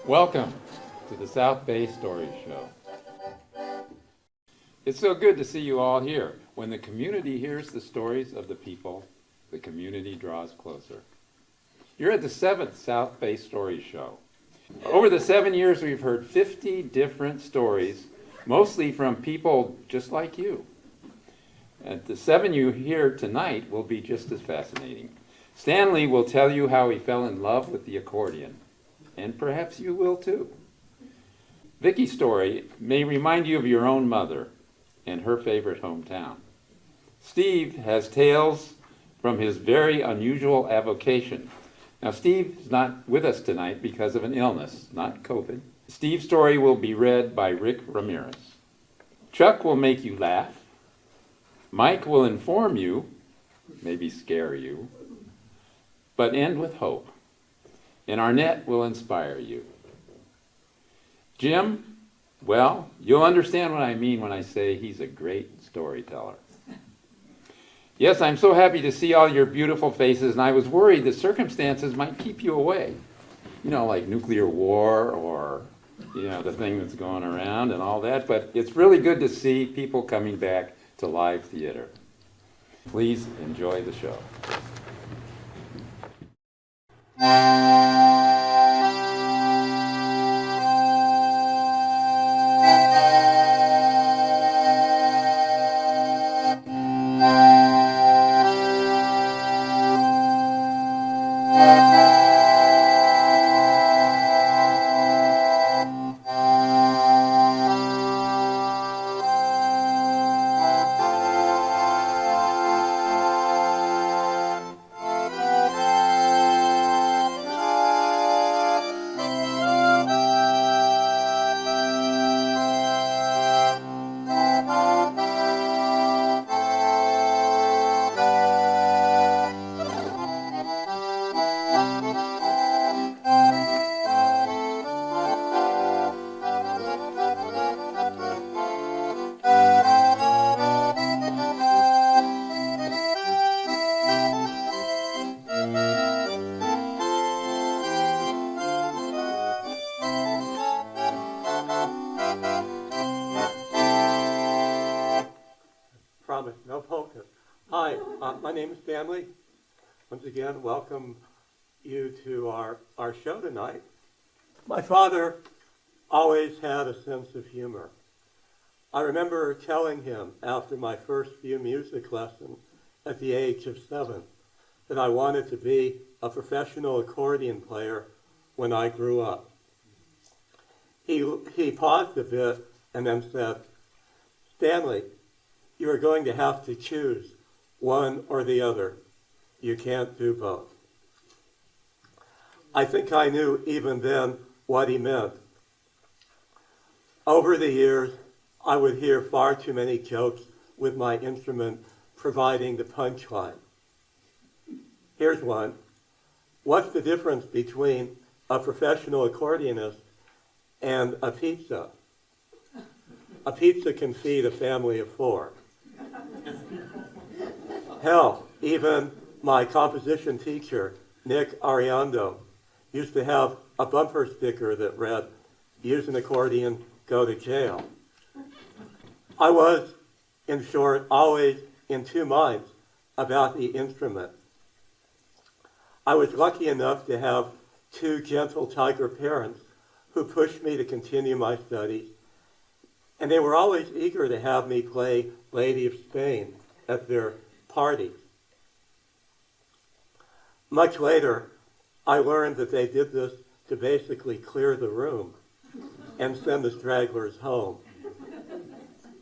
Welcome to the South Bay Story Show. It's so good to see you all here. When the community hears the stories of the people, the community draws closer. You're at the 7th South Bay Story Show. Over the 7 years, we've heard 50 different stories, mostly from people just like you. And the 7 you hear tonight will be just as fascinating. Stanley will tell you how he fell in love with the accordion, and perhaps you will too. Vicky's story may remind you of your own mother and her favorite hometown. Steve has tales from his very unusual avocation. Now, Steve is not with us tonight because of an illness, not COVID. Steve's story will be read by Rick Ramirez. Chuck will make you laugh. Mike will inform you, maybe scare you, but end with hope. And Arnett will inspire you. Jim, well, you'll understand what I mean when I say he's a great storyteller. Yes, I'm so happy to see all your beautiful faces, and I was worried that circumstances might keep you away. You know, like nuclear war or, the thing that's going around and all that. But it's really good to see people coming back to live theater. Please enjoy the show. No polka. Hi, my name is Stanley. Once again, welcome you to our show tonight. My father always had a sense of humor. I remember telling him after my first few music lessons at the age of 7 that I wanted to be a professional accordion player when I grew up. He paused a bit and then said, "Stanley, you are going to have to choose one or the other. You can't do both." I think I knew even then what he meant. Over the years, I would hear far too many jokes with my instrument providing the punchline. Here's one. What's the difference between a professional accordionist and a pizza? A pizza can feed a family of 4. Hell, even my composition teacher, Nick Ariando, used to have a bumper sticker that read, "Use an accordion, go to jail." I was, in short, always in two minds about the instrument. I was lucky enough to have 2 gentle tiger parents who pushed me to continue my studies, and they were always eager to have me play Lady of Spain at their parties. Much later, I learned that they did this to basically clear the room and send the stragglers home.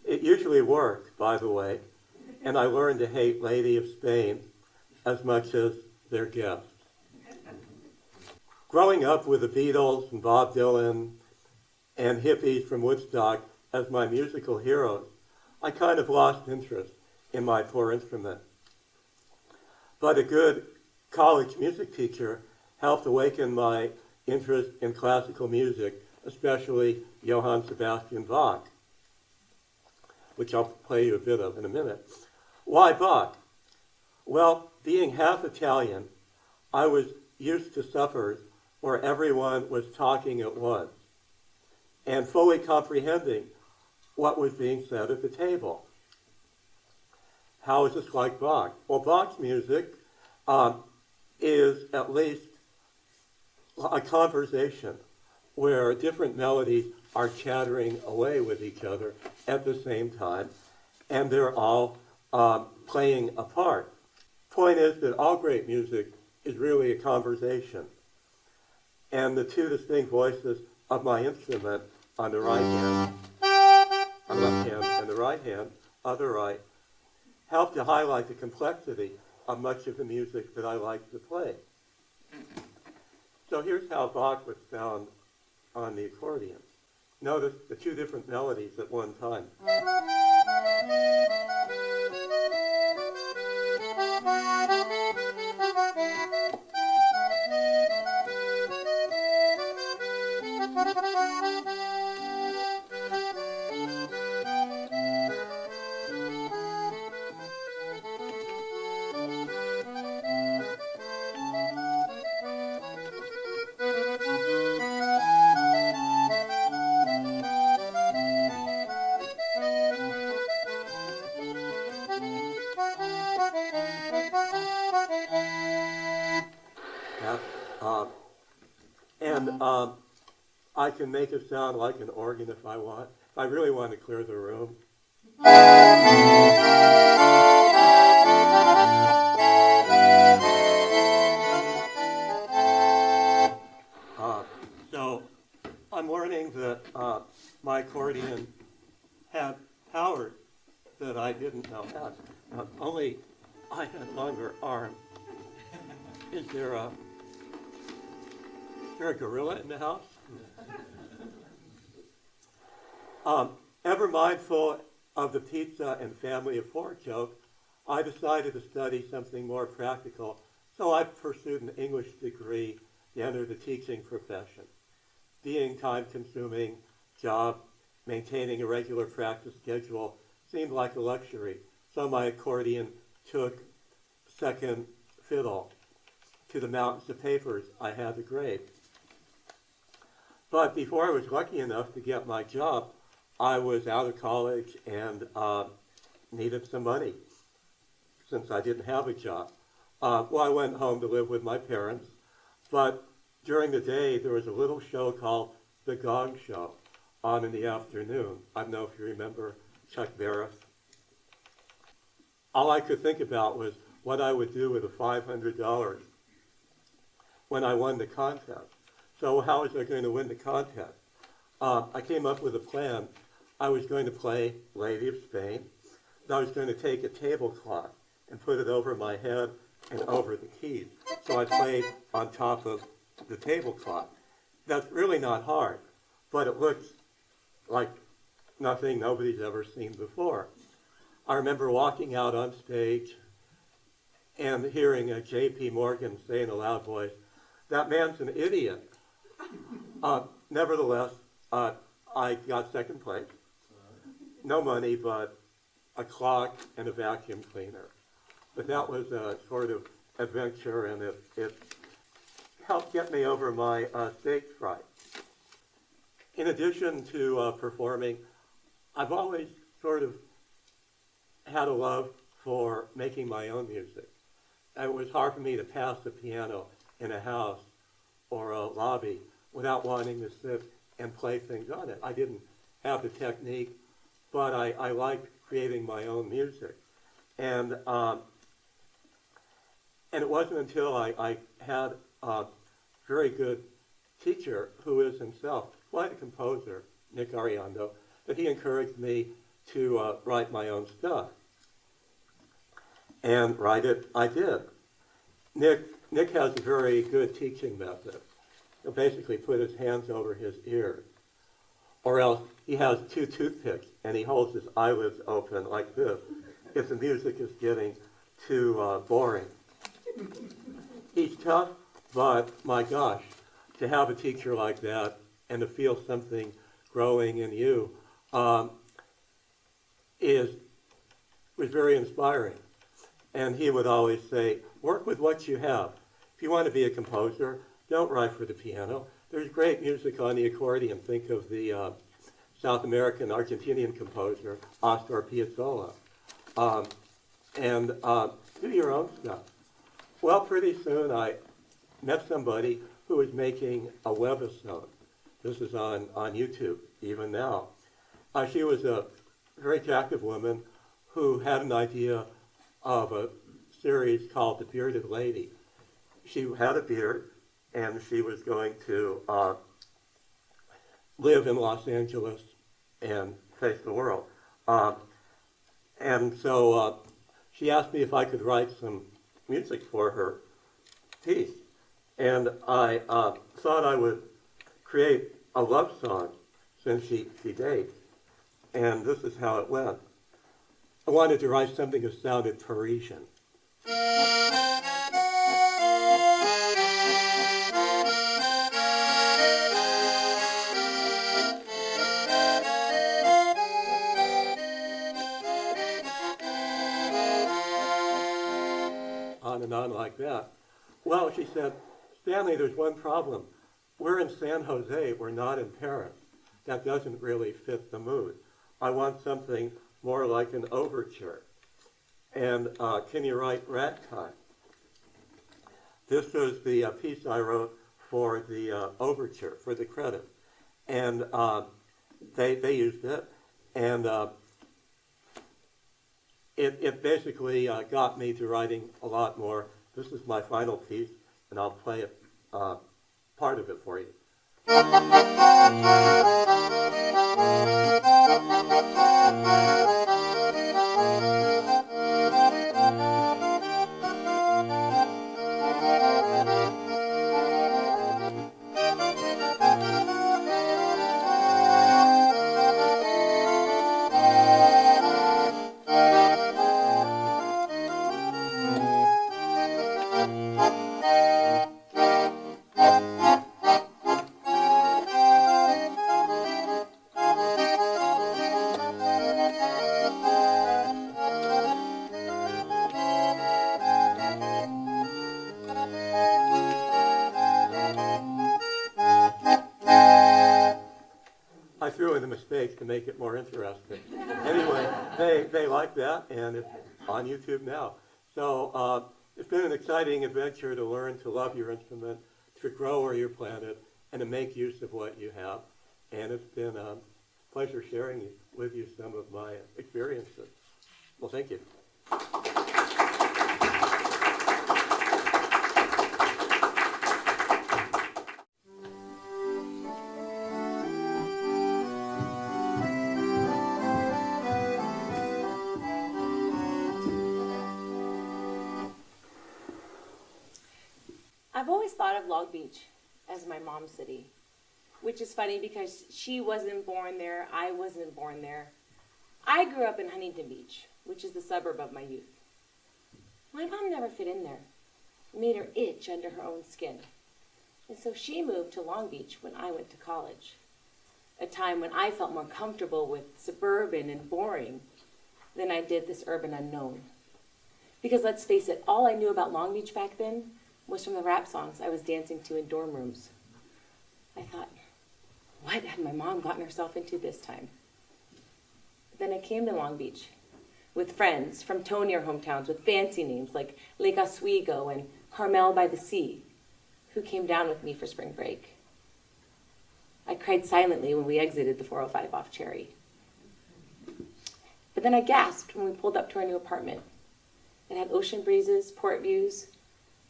It usually worked, by the way, and I learned to hate Lady of Spain as much as their guests. Growing up with the Beatles and Bob Dylan and hippies from Woodstock as my musical heroes, I kind of lost interest in my poor instrument. But a good college music teacher helped awaken my interest in classical music, especially Johann Sebastian Bach, which I'll play you a bit of in a minute. Why Bach? Well, being half Italian, I was used to suppers where everyone was talking at once and fully comprehending what was being said at the table. How is this like Bach? Well, Bach's music is at least a conversation where different melodies are chattering away with each other at the same time, and they're all playing a part. Point is that all great music is really a conversation. And the two distinct voices of my instrument on the right hand, on the left hand, and the right hand, other right, help to highlight the complexity of much of the music that I like to play. So here's how Bach would sound on the accordion. Notice the two different melodies at one time. Yeah. And I can make it sound like an organ if I want. If I really want to clear the room. So I'm learning that my accordion had powers that I didn't know had. Only I had longer arms. Is there a gorilla in the house? Ever mindful of the pizza and family of four joke, I decided to study something more practical, so I pursued an English degree to enter the teaching profession. Being time-consuming job, maintaining a regular practice schedule seemed like a luxury, so my accordion took second fiddle to the mountains of papers I had to grade. But before I was lucky enough to get my job, I was out of college and needed some money since I didn't have a job. Well, I went home to live with my parents, but during the day there was a little show called The Gong Show on in the afternoon. I don't know if you remember Chuck Barris. All I could think about was what I would do with the $500 when I won the contest. So how was I going to win the contest? I came up with a plan. I was going to play Lady of Spain. I was going to take a tablecloth and put it over my head and over the keys. So I played on top of the tablecloth. That's really not hard, but it looks like nothing nobody's ever seen before. I remember walking out on stage and hearing J.P. Morgan say in a loud voice, "That man's an idiot." Nevertheless, I got second place. No money, but a clock and a vacuum cleaner. But that was a sort of adventure, and it helped get me over my stage fright. In addition to performing, I've always sort of had a love for making my own music. It was hard for me to pass the piano in a house or a lobby without wanting to sit and play things on it. I didn't have the technique, but I liked creating my own music. And it wasn't until I had a very good teacher who is himself quite a composer, Nick Ariando, that he encouraged me to write my own stuff. And write it, I did. Nick has a very good teaching method. He'll basically put his hands over his ears. Or else he has two toothpicks and he holds his eyelids open like this if the music is getting too boring. He's tough, but my gosh, to have a teacher like that and to feel something growing in you was very inspiring. And he would always say, work with what you have. If you want to be a composer, don't write for the piano. There's great music on the accordion. Think of the South American Argentinian composer Astor Piazzolla. And do your own stuff. Well, pretty soon I met somebody who was making a webisode. This is on YouTube even now. She was a very attractive woman who had an idea of a series called The Bearded Lady. She had a beard, and she was going to live in Los Angeles and face the world. And so she asked me if I could write some music for her piece. And I thought I would create a love song since she dates. And this is how it went. I wanted to write something that sounded Parisian. On and on like that. Well, she said, Stanley, there's one problem. We're in San Jose, we're not in Paris. That doesn't really fit the mood. I want something more like an overture. And can you write ragtime? This was the piece I wrote for the overture, for the credit. And they used it. And it basically got me to writing a lot more. This is my final piece, and I'll play it, part of it for you. I threw in the mistakes to make it more interesting. Anyway, they like that, and it's on YouTube now. So it's been an exciting adventure to learn to love your instrument, to grow where you're planted, and to make use of what you have. And it's been a pleasure sharing with you some of my experiences. Well, thank you. I've always thought of Long Beach as my mom's city, which is funny because she wasn't born there, I wasn't born there. I grew up in Huntington Beach, which is the suburb of my youth. My mom never fit in there. It made her itch under her own skin. And so she moved to Long Beach when I went to college, a time when I felt more comfortable with suburban and boring than I did this urban unknown. Because let's face it, all I knew about Long Beach back then was from the rap songs I was dancing to in dorm rooms. I thought, what had my mom gotten herself into this time? But then I came to Long Beach with friends from tonier hometowns with fancy names like Lake Oswego and Carmel by the Sea, who came down with me for spring break. I cried silently when we exited the 405 off Cherry. But then I gasped when we pulled up to our new apartment. It had ocean breezes, port views,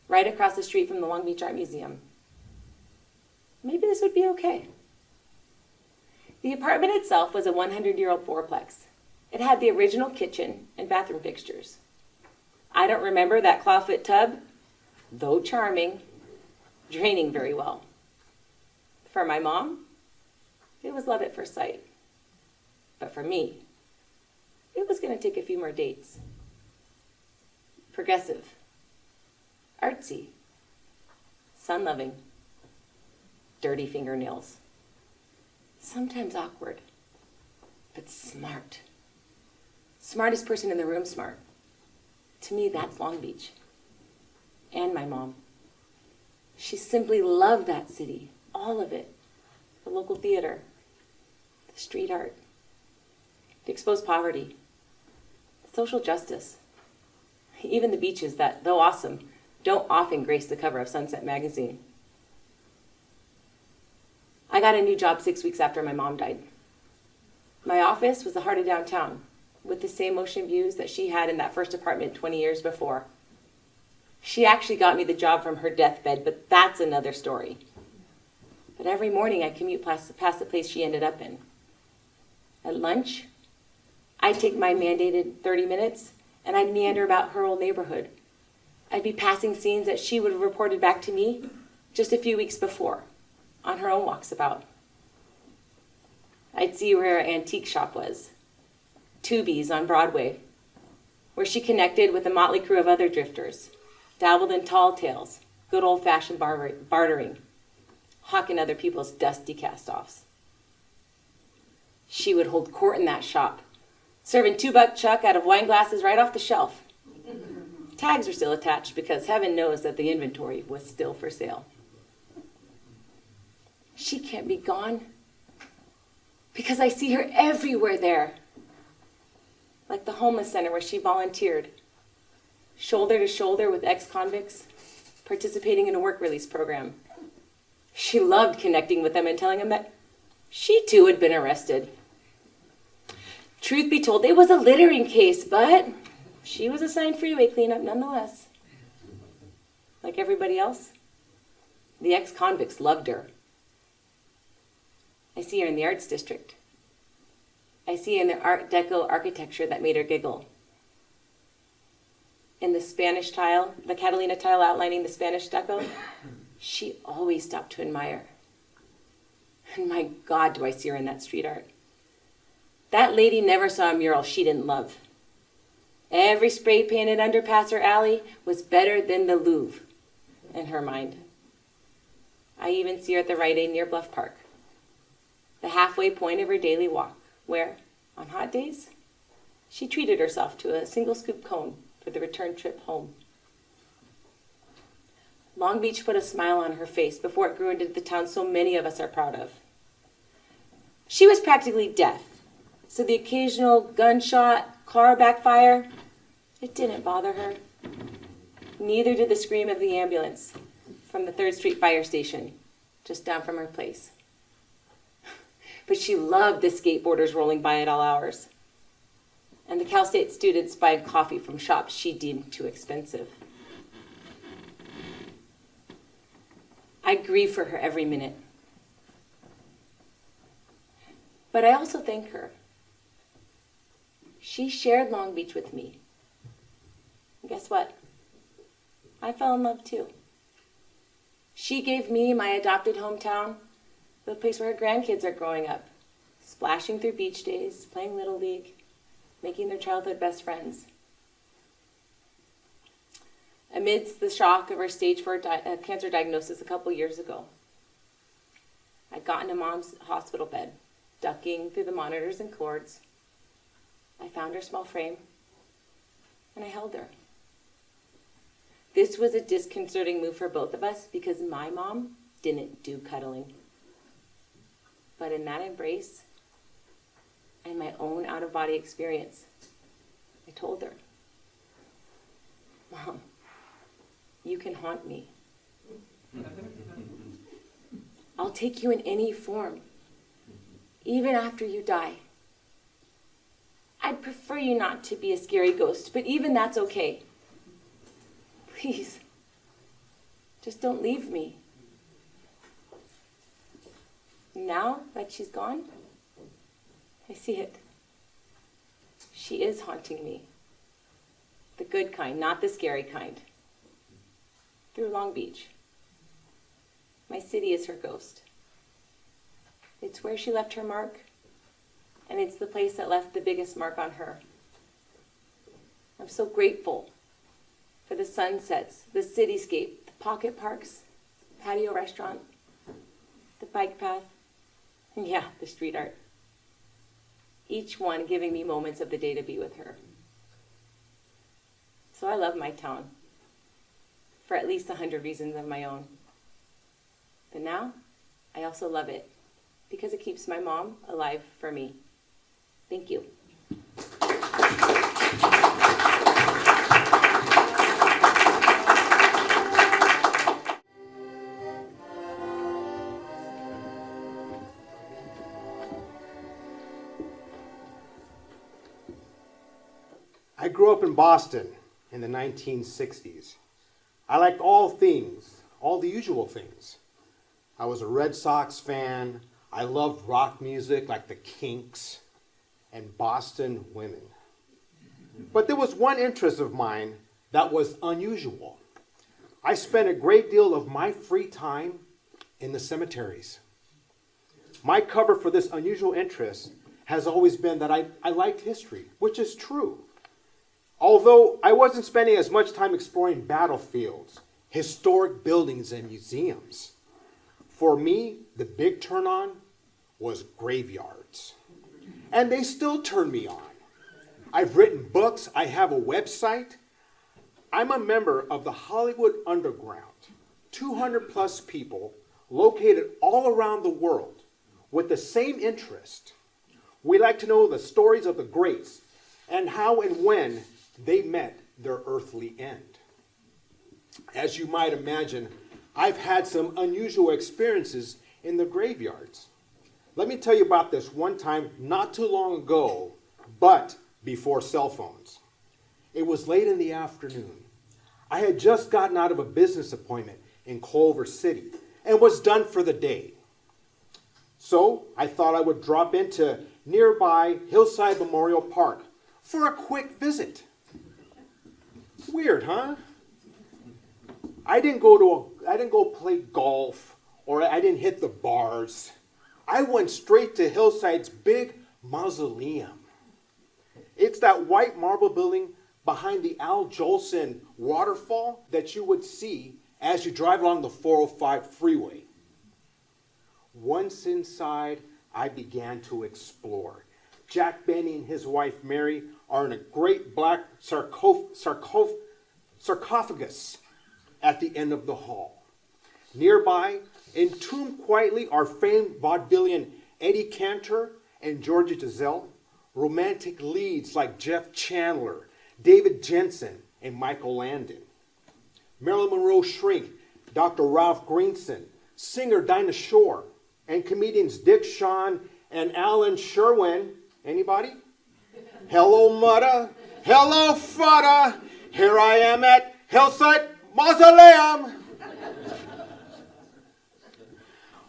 right across the street from the Long Beach Art Museum. Maybe this would be okay. The apartment itself was a 100-year-old fourplex. It had the original kitchen and bathroom fixtures. I don't remember that clawfoot tub, though charming, draining very well. For my mom, it was love at first sight. But for me, it was going to take a few more dates. Progressive, artsy, sun-loving, dirty fingernails. Sometimes awkward, but smart. Smartest person in the room smart. To me, that's Long Beach. And my mom. She simply loved that city, all of it. The local theater, the street art, the exposed poverty, social justice, even the beaches that, though awesome, don't often grace the cover of Sunset magazine. I got a new job 6 weeks after my mom died. My office was the heart of downtown, with the same ocean views that she had in that first apartment 20 years before. She actually got me the job from her deathbed, but that's another story. But every morning I commute past the place she ended up in. At lunch, I'd take my mandated 30 minutes and I'd meander about her old neighborhood. I'd be passing scenes that she would have reported back to me just a few weeks before on her own walks about. I'd see where her antique shop was, Tubies on Broadway, where she connected with a motley crew of other drifters, dabbled in tall tales, good old-fashioned bartering, hawking other people's dusty cast-offs. She would hold court in that shop, serving $2 chuck out of wine glasses right off the shelf. Tags were still attached because heaven knows that the inventory was still for sale. She can't be gone because I see her everywhere there. Like the homeless center where she volunteered, shoulder to shoulder with ex-convicts, participating in a work release program. She loved connecting with them and telling them that she too had been arrested. Truth be told, it was a littering case, but she was assigned freeway cleanup nonetheless. Like everybody else, the ex-convicts loved her. I see her in the arts district. I see her in the Art Deco architecture that made her giggle. In the Spanish tile, the Catalina tile outlining the Spanish stucco, she always stopped to admire. And my God, do I see her in that street art. That lady never saw a mural she didn't love. Every spray-painted underpass or alley was better than the Louvre, in her mind. I even see her at the Rite Aid near Bluff Park, the halfway point of her daily walk, where, on hot days, she treated herself to a single scoop cone for the return trip home. Long Beach put a smile on her face before it grew into the town so many of us are proud of. She was practically deaf, so the occasional gunshot, car backfire, it didn't bother her. Neither did the scream of the ambulance from the 3rd Street fire station, just down from her place. But she loved the skateboarders rolling by at all hours, and the Cal State students buying coffee from shops she deemed too expensive. I grieve for her every minute. But I also thank her. She shared Long Beach with me. And guess what? I fell in love too. She gave me my adopted hometown, the place where her grandkids are growing up, splashing through beach days, playing Little League, making their childhood best friends. Amidst the shock of her stage 4 cancer diagnosis a couple years ago, I got into Mom's hospital bed, ducking through the monitors and cords. I found her small frame, and I held her. This was a disconcerting move for both of us because my mom didn't do cuddling. But in that embrace and my own out-of-body experience, I told her, Mom, you can haunt me. I'll take you in any form, even after you die. I'd prefer you not to be a scary ghost, but even that's okay. Please, just don't leave me. Now that she's gone, I see it. She is haunting me. The good kind, not the scary kind. Through Long Beach. My city is her ghost. It's where she left her mark, and it's the place that left the biggest mark on her. I'm so grateful for the sunsets, the cityscape, the pocket parks, patio restaurant, the bike path, and yeah, the street art. Each one giving me moments of the day to be with her. So I love my town for at least 100 reasons of my own. But now, I also love it because it keeps my mom alive for me. Thank you. I grew up in Boston in the 1960s. I liked all things, all the usual things. I was a Red Sox fan. I loved rock music like the Kinks and Boston women. But there was one interest of mine that was unusual. I spent a great deal of my free time in the cemeteries. My cover for this unusual interest has always been that I liked history, which is true. Although I wasn't spending as much time exploring battlefields, historic buildings, and museums. For me, the big turn on was graveyards. And they still turn me on. I've written books, I have a website. I'm a member of the Hollywood Underground, 200 plus people located all around the world with the same interest. We like to know the stories of the greats and how and when they met their earthly end. As you might imagine, I've had some unusual experiences in the graveyards. Let me tell you about this one time not too long ago, but before cell phones. It was late in the afternoon. I had just gotten out of a business appointment in Culver City and was done for the day. So I thought I would drop into nearby Hillside Memorial Park for a quick visit. Weird, huh? I didn't go play golf, or I didn't hit the bars. I went straight to Hillside's big mausoleum. It's that white marble building behind the Al Jolson waterfall that you would see as you drive along the 405 freeway. Once inside, I began to explore. Jack Benny and his wife Mary are in a great black sarcophagus at the end of the hall. Nearby, entombed quietly, are famed vaudevillian Eddie Cantor and Georgia Giselle, romantic leads like Jeff Chandler, David Jensen, and Michael Landon. Marilyn Monroe's shrink, Dr. Ralph Greenson, singer Dinah Shore, and comedians Dick Shawn and Alan Sherwin. Anybody? Hello, Mudda. Hello, Fudda. Here I am at Hillside Mausoleum.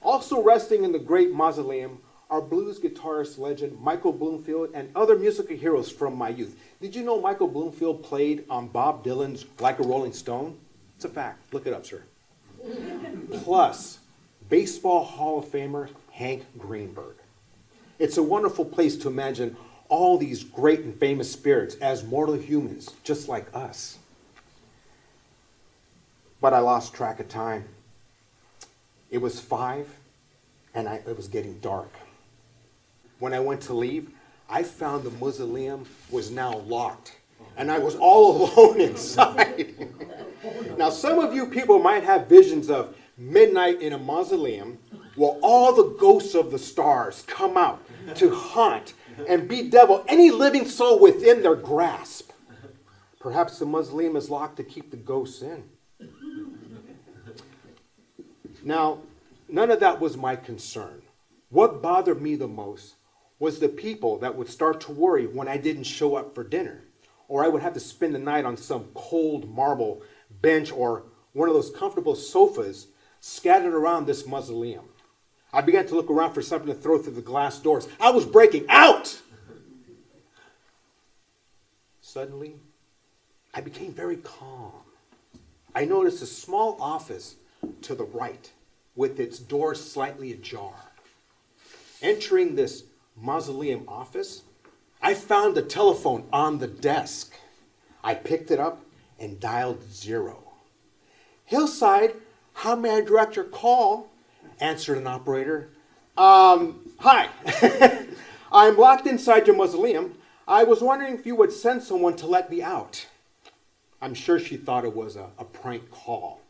Also resting in the great mausoleum are blues guitarist legend Michael Bloomfield and other musical heroes from my youth. Did you know Michael Bloomfield played on Bob Dylan's Like a Rolling Stone? It's a fact. Look it up, sir. Plus, Baseball Hall of Famer Hank Greenberg. It's a wonderful place to imagine all these great and famous spirits as mortal humans, just like us. But I lost track of time. It was 5, and it was getting dark. When I went to leave, I found the mausoleum was now locked, and I was all alone inside. Now, some of you people might have visions of midnight in a mausoleum where all the ghosts of the stars come out to haunt and bedevil any living soul within their grasp. Perhaps the mausoleum is locked to keep the ghosts in. Now, none of that was my concern. What bothered me the most was the people that would start to worry when I didn't show up for dinner, or I would have to spend the night on some cold marble bench or one of those comfortable sofas scattered around this mausoleum. I began to look around for something to throw through the glass doors. I was breaking out! Suddenly, I became very calm. I noticed a small office to the right with its door slightly ajar. Entering this mausoleum office, I found the telephone on the desk. I picked it up and dialed 0. Hillside, how may I direct your call? Answered an operator. Hi. I'm locked inside your mausoleum. I was wondering if you would send someone to let me out. I'm sure she thought it was a prank call.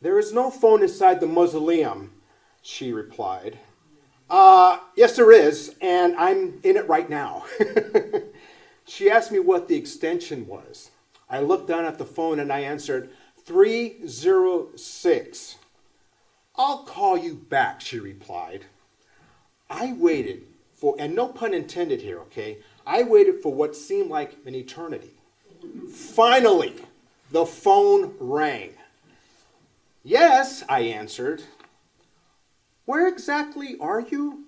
"There is no phone inside the mausoleum," she replied. Yes, there is, and I'm in it right now." She asked me what the extension was. I looked down at the phone and I answered, 306. "I'll call you back," she replied. I waited for, and no pun intended here, okay? I waited for what seemed like an eternity. Finally, the phone rang. "Yes," I answered. "Where exactly are you?"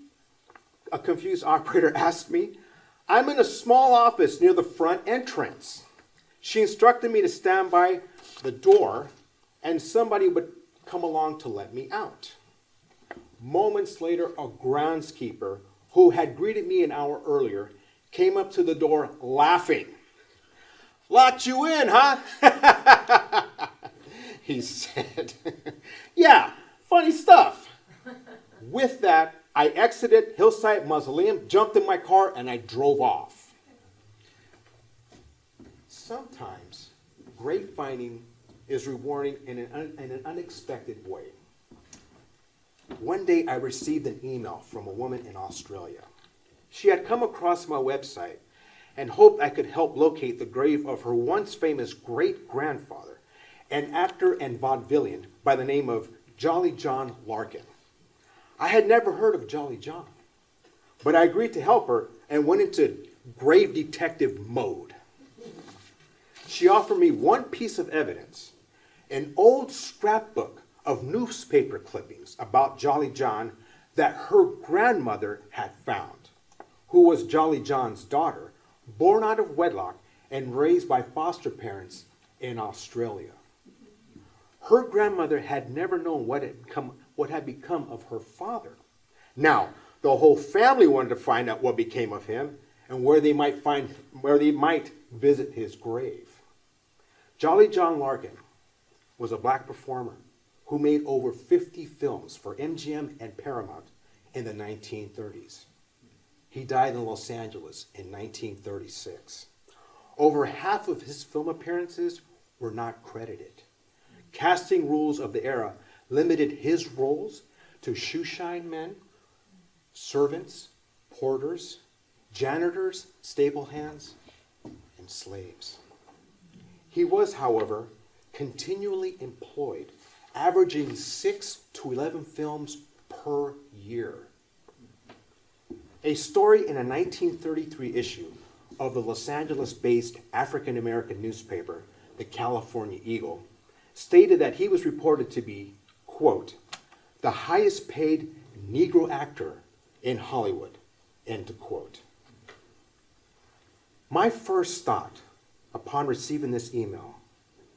a confused operator asked me. "I'm in a small office near the front entrance." She instructed me to stand by the door and somebody would come along to let me out. Moments later, a groundskeeper who had greeted me an hour earlier came up to the door laughing. "Locked you in, huh?" he said. "Yeah, funny stuff." With that, I exited Hillside Mausoleum, jumped in my car, and I drove off. Sometimes grave finding is rewarding in an unexpected way. One day I received an email from a woman in Australia. She had come across my website and hoped I could help locate the grave of her once famous great-grandfather, an actor and vaudevillian by the name of Jolly John Larkin. I had never heard of Jolly John, but I agreed to help her and went into grave detective mode. She offered me one piece of evidence, an old scrapbook of newspaper clippings about Jolly John that her grandmother had found, who was Jolly John's daughter, born out of wedlock and raised by foster parents in Australia. Her grandmother had never known what had become of her father. Now, the whole family wanted to find out what became of him and where they might visit his grave. Jolly John Larkin was a black performer who made over 50 films for MGM and Paramount in the 1930s. He died in Los Angeles in 1936. Over half of his film appearances were not credited. Casting rules of the era limited his roles to shoeshine men, servants, porters, janitors, stable hands, and slaves. He was, however, continually employed, averaging 6 to 11 films per year. A story in a 1933 issue of the Los Angeles-based African-American newspaper, the California Eagle, stated that he was reported to be, quote, "the highest paid Negro actor in Hollywood," end quote. My first thought upon receiving this email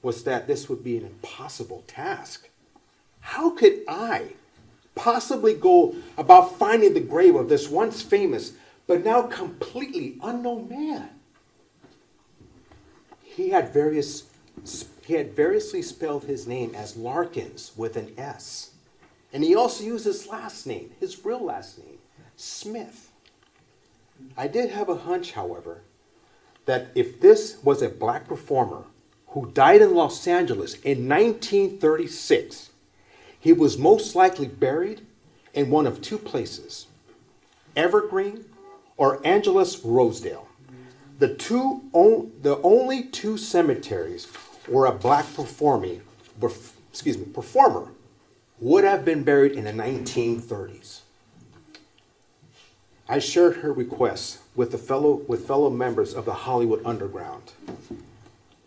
was that this would be an impossible task. How could I possibly go about finding the grave of this once famous but now completely unknown man? He had variously spelled his name as Larkins with an S. And he also used his last name, his real last name, Smith. I did have a hunch, however, that if this was a black performer who died in Los Angeles in 1936, he was most likely buried in one of two places, Evergreen or Angeles Rosedale. The only two cemeteries where a black performer would have been buried in the 1930s. I shared her request with fellow members of the Hollywood Underground.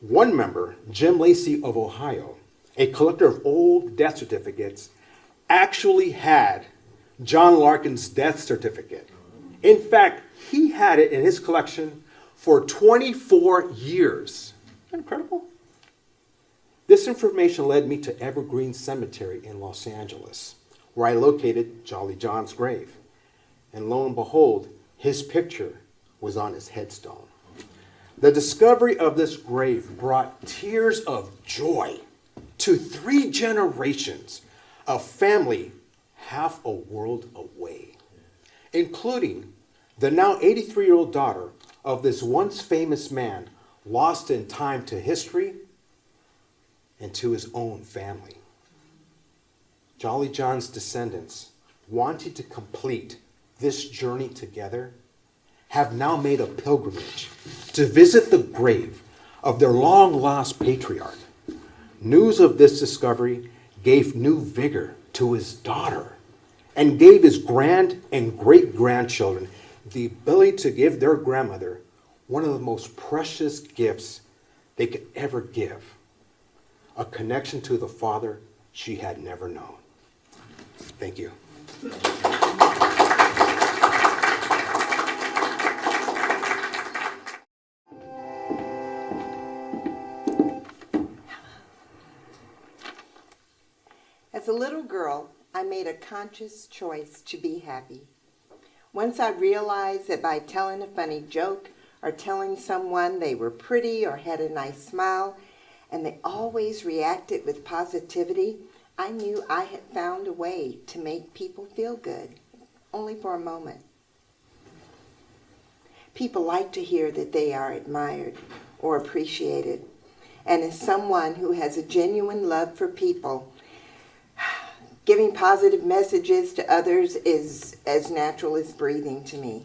One member, Jim Lacey of Ohio, a collector of old death certificates, actually had John Larkin's death certificate. In fact, he had it in his collection for 24 years. Incredible. This information led me to Evergreen Cemetery in Los Angeles, where I located Jolly John's grave. And lo and behold, his picture was on his headstone. The discovery of this grave brought tears of joy to 3 generations of family half a world away, including the now 83-year-old daughter of this once famous man lost in time to history and to his own family. Jolly John's descendants, wanting to complete this journey together, have now made a pilgrimage to visit the grave of their long-lost patriarch. News of this discovery gave new vigor to his daughter and gave his grand and great-grandchildren the ability to give their grandmother one of the most precious gifts they could ever give, a connection to the father she had never known. Thank you. As a little girl, I made a conscious choice to be happy. Once I realized that by telling a funny joke or telling someone they were pretty or had a nice smile, and they always reacted with positivity, I knew I had found a way to make people feel good, only for a moment. People like to hear that they are admired or appreciated, and as someone who has a genuine love for people, giving positive messages to others is as natural as breathing to me.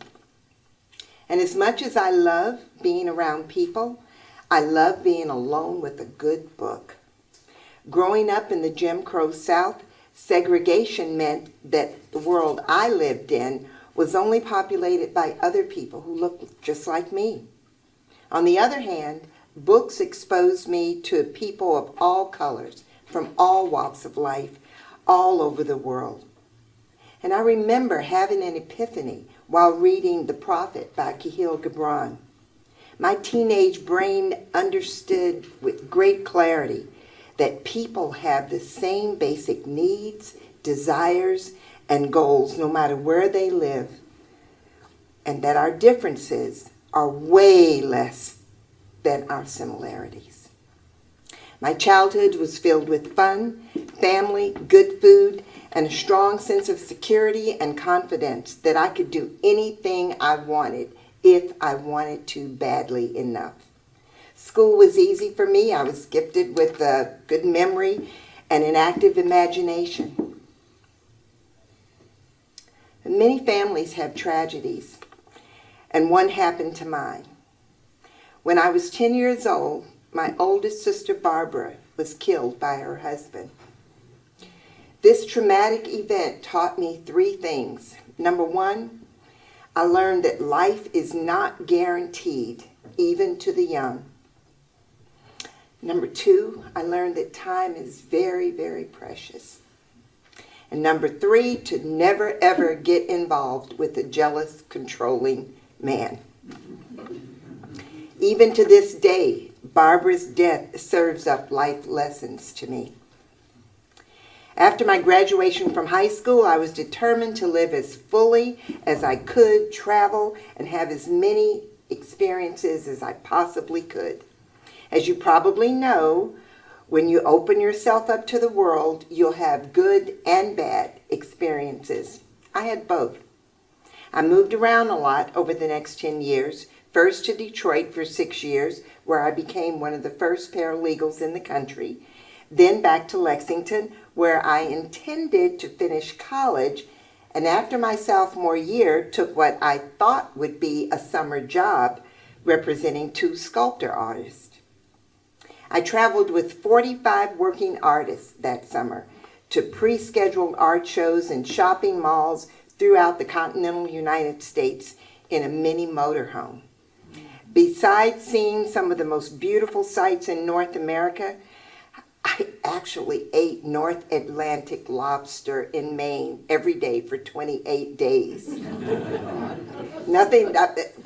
And as much as I love being around people, I love being alone with a good book. Growing up in the Jim Crow South, segregation meant that the world I lived in was only populated by other people who looked just like me. On the other hand, books exposed me to people of all colors, from all walks of life, all over the world. And I remember having an epiphany while reading The Prophet by Khalil Gibran. My teenage brain understood with great clarity that people have the same basic needs, desires, and goals no matter where they live, and that our differences are way less than our similarities. My childhood was filled with fun, family, good food, and a strong sense of security and confidence that I could do anything I wanted if I wanted to badly enough. School was easy for me. I was gifted with a good memory and an active imagination. Many families have tragedies, and one happened to mine. When I was 10 years old, my oldest sister, Barbara, was killed by her husband. This traumatic event taught me three things. Number one, I learned that life is not guaranteed, even to the young. Number two, I learned that time is very, very precious. And number three, to never, ever get involved with a jealous, controlling man. Even to this day, Barbara's death serves up life lessons to me. After my graduation from high school, I was determined to live as fully as I could, travel, and have as many experiences as I possibly could. As you probably know, when you open yourself up to the world, you'll have good and bad experiences. I had both. I moved around a lot over the next 10 years, first to Detroit for 6 years, where I became one of the first paralegals in the country, then back to Lexington, where I intended to finish college, and after my sophomore year, took what I thought would be a summer job representing 2 sculptor artists. I traveled with 45 working artists that summer to pre-scheduled art shows and shopping malls throughout the continental United States in a mini motorhome. Besides seeing some of the most beautiful sights in North America, I actually ate North Atlantic lobster in Maine every day for 28 days. Nothing,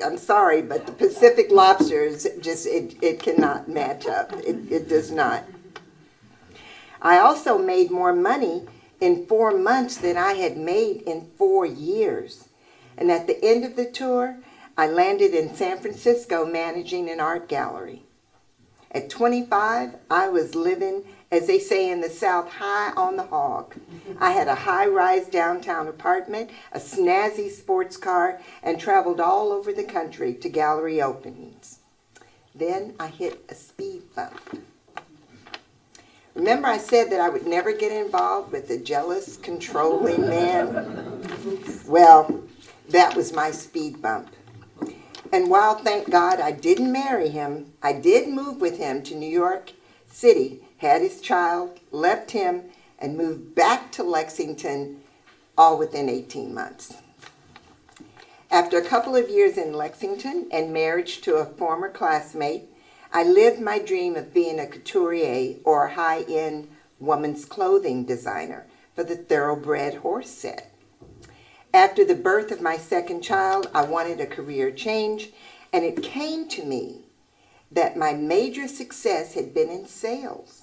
I'm sorry, but the Pacific lobsters, just, it cannot match up. It does not. I also made more money in 4 months than I had made in 4 years. And at the end of the tour, I landed in San Francisco managing an art gallery. At 25, I was living, as they say in the South, high on the hog. I had a high-rise downtown apartment, a snazzy sports car, and traveled all over the country to gallery openings. Then I hit a speed bump. Remember I said that I would never get involved with a jealous, controlling man? Well, that was my speed bump. And while, thank God, I didn't marry him, I did move with him to New York City, had his child, left him, and moved back to Lexington, all within 18 months. After a couple of years in Lexington and marriage to a former classmate, I lived my dream of being a couturier or a high-end woman's clothing designer for the thoroughbred horse set. After the birth of my second child, I wanted a career change, and it came to me that my major success had been in sales.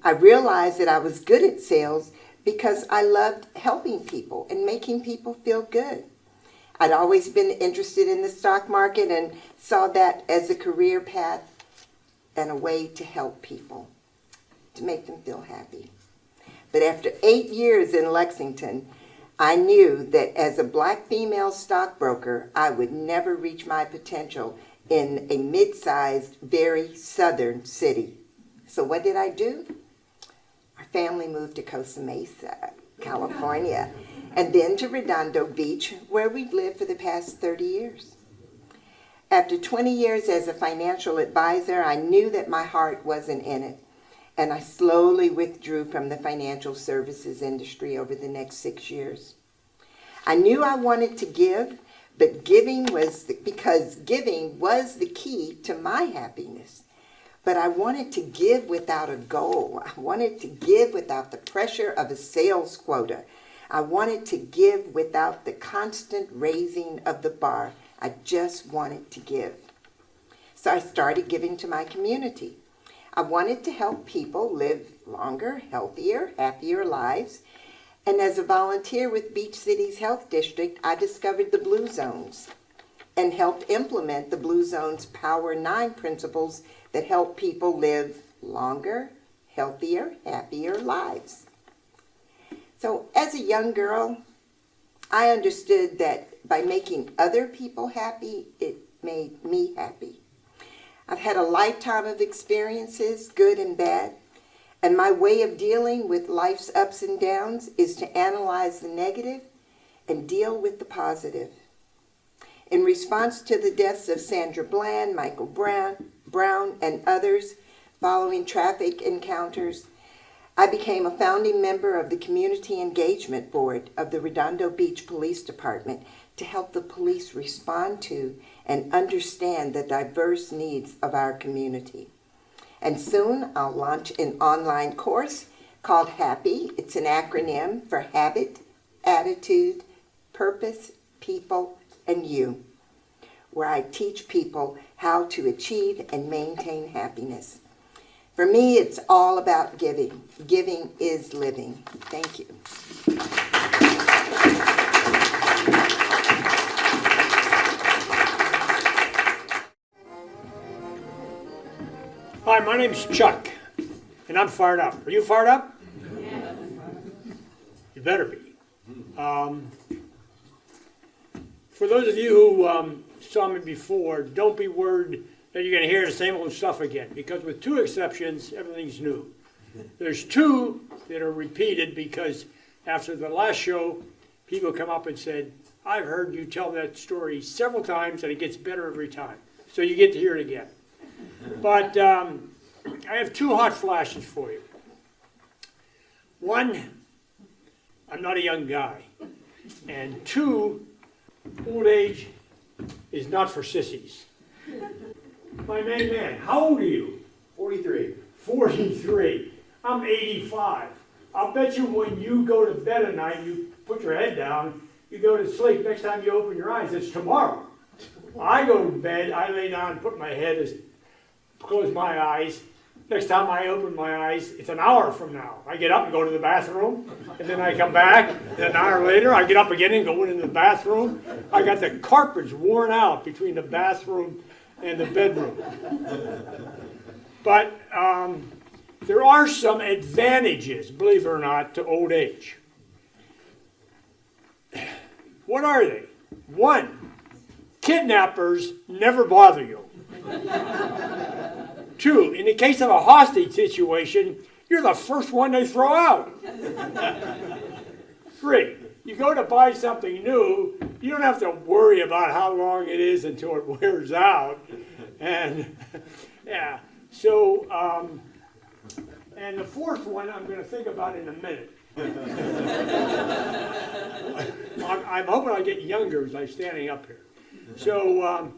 I realized that I was good at sales because I loved helping people and making people feel good. I'd always been interested in the stock market and saw that as a career path and a way to help people, to make them feel happy. But after 8 years in Lexington, I knew that as a black female stockbroker, I would never reach my potential in a mid-sized, very southern city. So what did I do? Our family moved to Costa Mesa, California, and then to Redondo Beach, where we've lived for the past 30 years. After 20 years as a financial advisor, I knew that my heart wasn't in it, and I slowly withdrew from the financial services industry over the next 6 years. I knew I wanted to give, but giving was the key to my happiness. But I wanted to give without a goal. I wanted to give without the pressure of a sales quota. I wanted to give without the constant raising of the bar. I just wanted to give. So I started giving to my community. I wanted to help people live longer, healthier, happier lives. And as a volunteer with Beach City's Health District, I discovered the Blue Zones and helped implement the Blue Zones Power 9 principles that help people live longer, healthier, happier lives. So as a young girl, I understood that by making other people happy, it made me happy. I've had a lifetime of experiences, good and bad, and my way of dealing with life's ups and downs is to analyze the negative and deal with the positive. In response to the deaths of Sandra Bland, Michael Brown, and others following traffic encounters, I became a founding member of the Community Engagement Board of the Redondo Beach Police Department to help the police respond to and understand the diverse needs of our community. And soon I'll launch an online course called HAPPY. It's an acronym for Habit, Attitude, Purpose, People, and You, where I teach people how to achieve and maintain happiness. For me, it's all about giving. Giving is living. Thank you. Hi, my name's Chuck, and I'm fired up. Are you fired up? Yeah. You better be. For those of you who saw me before, don't be worried that you're going to hear the same old stuff again, because with two exceptions, everything's new. There's two that are repeated because after the last show, people come up and said, I've heard you tell that story several times and it gets better every time. So you get to hear it again. But I have two hot flashes for you. One, I'm not a young guy. And two, old age is not for sissies. My main man, how old are you? 43. 43. I'm 85. I'll bet you when you go to bed at night, you put your head down, you go to sleep, next time you open your eyes, it's tomorrow. I go to bed, I lay down and put my head, close my eyes. Next time I open my eyes, it's an hour from now. I get up and go to the bathroom, and then I come back, and an hour later, I get up again and go into the bathroom. I got the carpets worn out between the bathroom and the bedroom. But there are some advantages, believe it or not, to old age. What are they? One, kidnappers never bother you. Two, in the case of a hostage situation, you're the first one they throw out. 3, you go to buy something new, you don't have to worry about how long it is until it wears out. And yeah, so, and the 4th one I'm going to think about in a minute. I'm hoping I get younger as I'm standing up here. So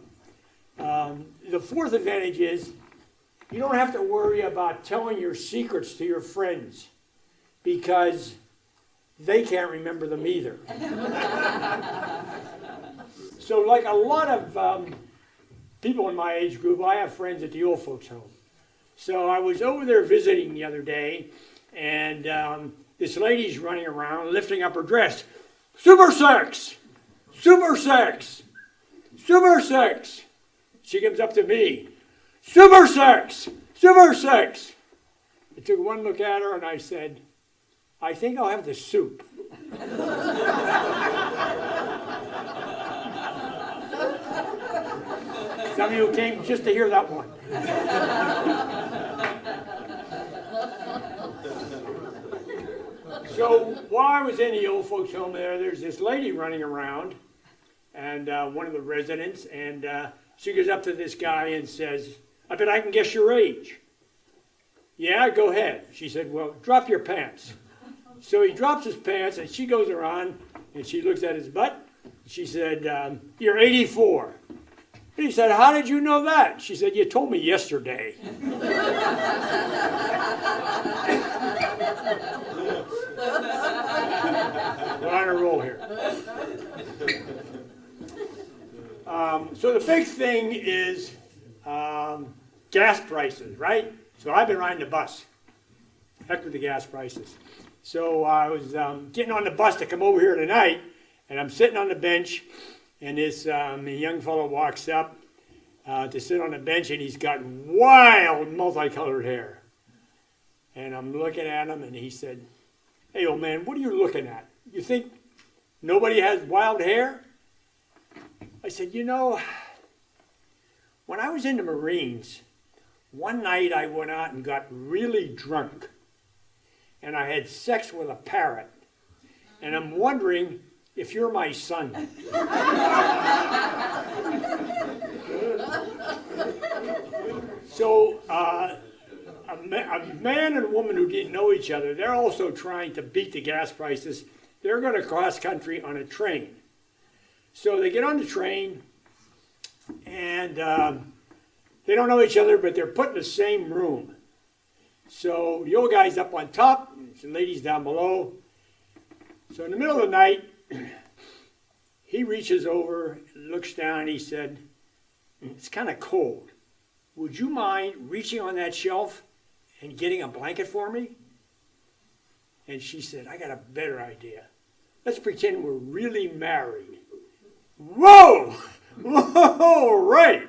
the 4th advantage is you don't have to worry about telling your secrets to your friends because they can't remember them either. So like a lot of people in my age group, I have friends at the old folks home. So I was over there visiting the other day, and this lady's running around lifting up her dress. Super sex! Super sex! Super sex! She comes up to me. Super sex! Super sex! I took one look at her and I said, I think I'll have the soup. Some of you came just to hear that one. So while I was in the old folks home there's this lady running around, and one of the residents, and she goes up to this guy and says, I bet I can guess your age. Yeah, go ahead. She said, well, drop your pants. So he drops his pants, and she goes around, and she looks at his butt. She said, you're 84. And he said, how did you know that? She said, you told me yesterday. We're on a roll here. So the big thing is gas prices, right? So I've been riding the bus. Heck with the gas prices. So I was getting on the bus to come over here tonight, and I'm sitting on the bench, and this young fellow walks up to sit on the bench, and he's got wild multicolored hair. And I'm looking at him, and he said, hey, old man, what are you looking at? You think nobody has wild hair? I said, you know, when I was in the Marines, one night I went out and got really drunk, and I had sex with a parrot, and I'm wondering if you're my son. So a man and a woman who didn't know each other, they're also trying to beat the gas prices. They're going to cross country on a train. So they get on the train, and they don't know each other, but they're put in the same room. So the old guy's up on top, the lady's down below. So in the middle of the night, he reaches over, looks down, and he said, it's kind of cold. Would you mind reaching on that shelf and getting a blanket for me? And she said, I got a better idea. Let's pretend we're really married. Whoa! Whoa, right.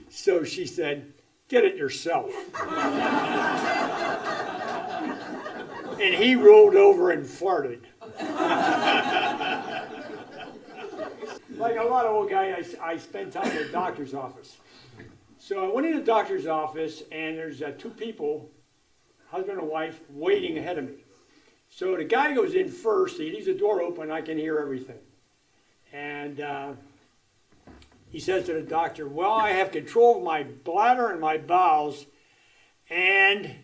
So she said, get it yourself. And he rolled over and farted. Like a lot of old guys, I spend time in the doctor's office. So I went in the doctor's office, and there's 2 people, husband and wife, waiting ahead of me. So the guy goes in first, he leaves the door open, I can hear everything. And he says to the doctor, well, I have control of my bladder and my bowels, and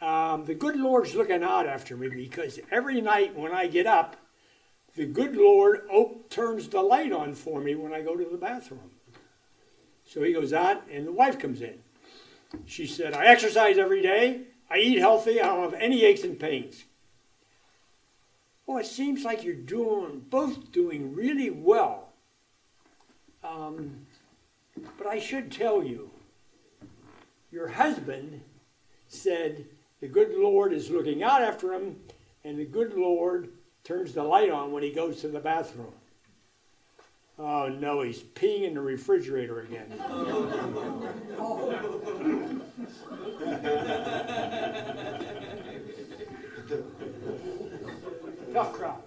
the good Lord's looking out after me, because every night when I get up, the good Lord turns the light on for me when I go to the bathroom. So he goes out, and the wife comes in. She said, I exercise every day, I eat healthy, I don't have any aches and pains. Well, it seems like you're both doing really well. But I should tell you, your husband said the good Lord is looking out after him, and the good Lord turns the light on when he goes to the bathroom. Oh no, he's peeing in the refrigerator again. Tough crowd.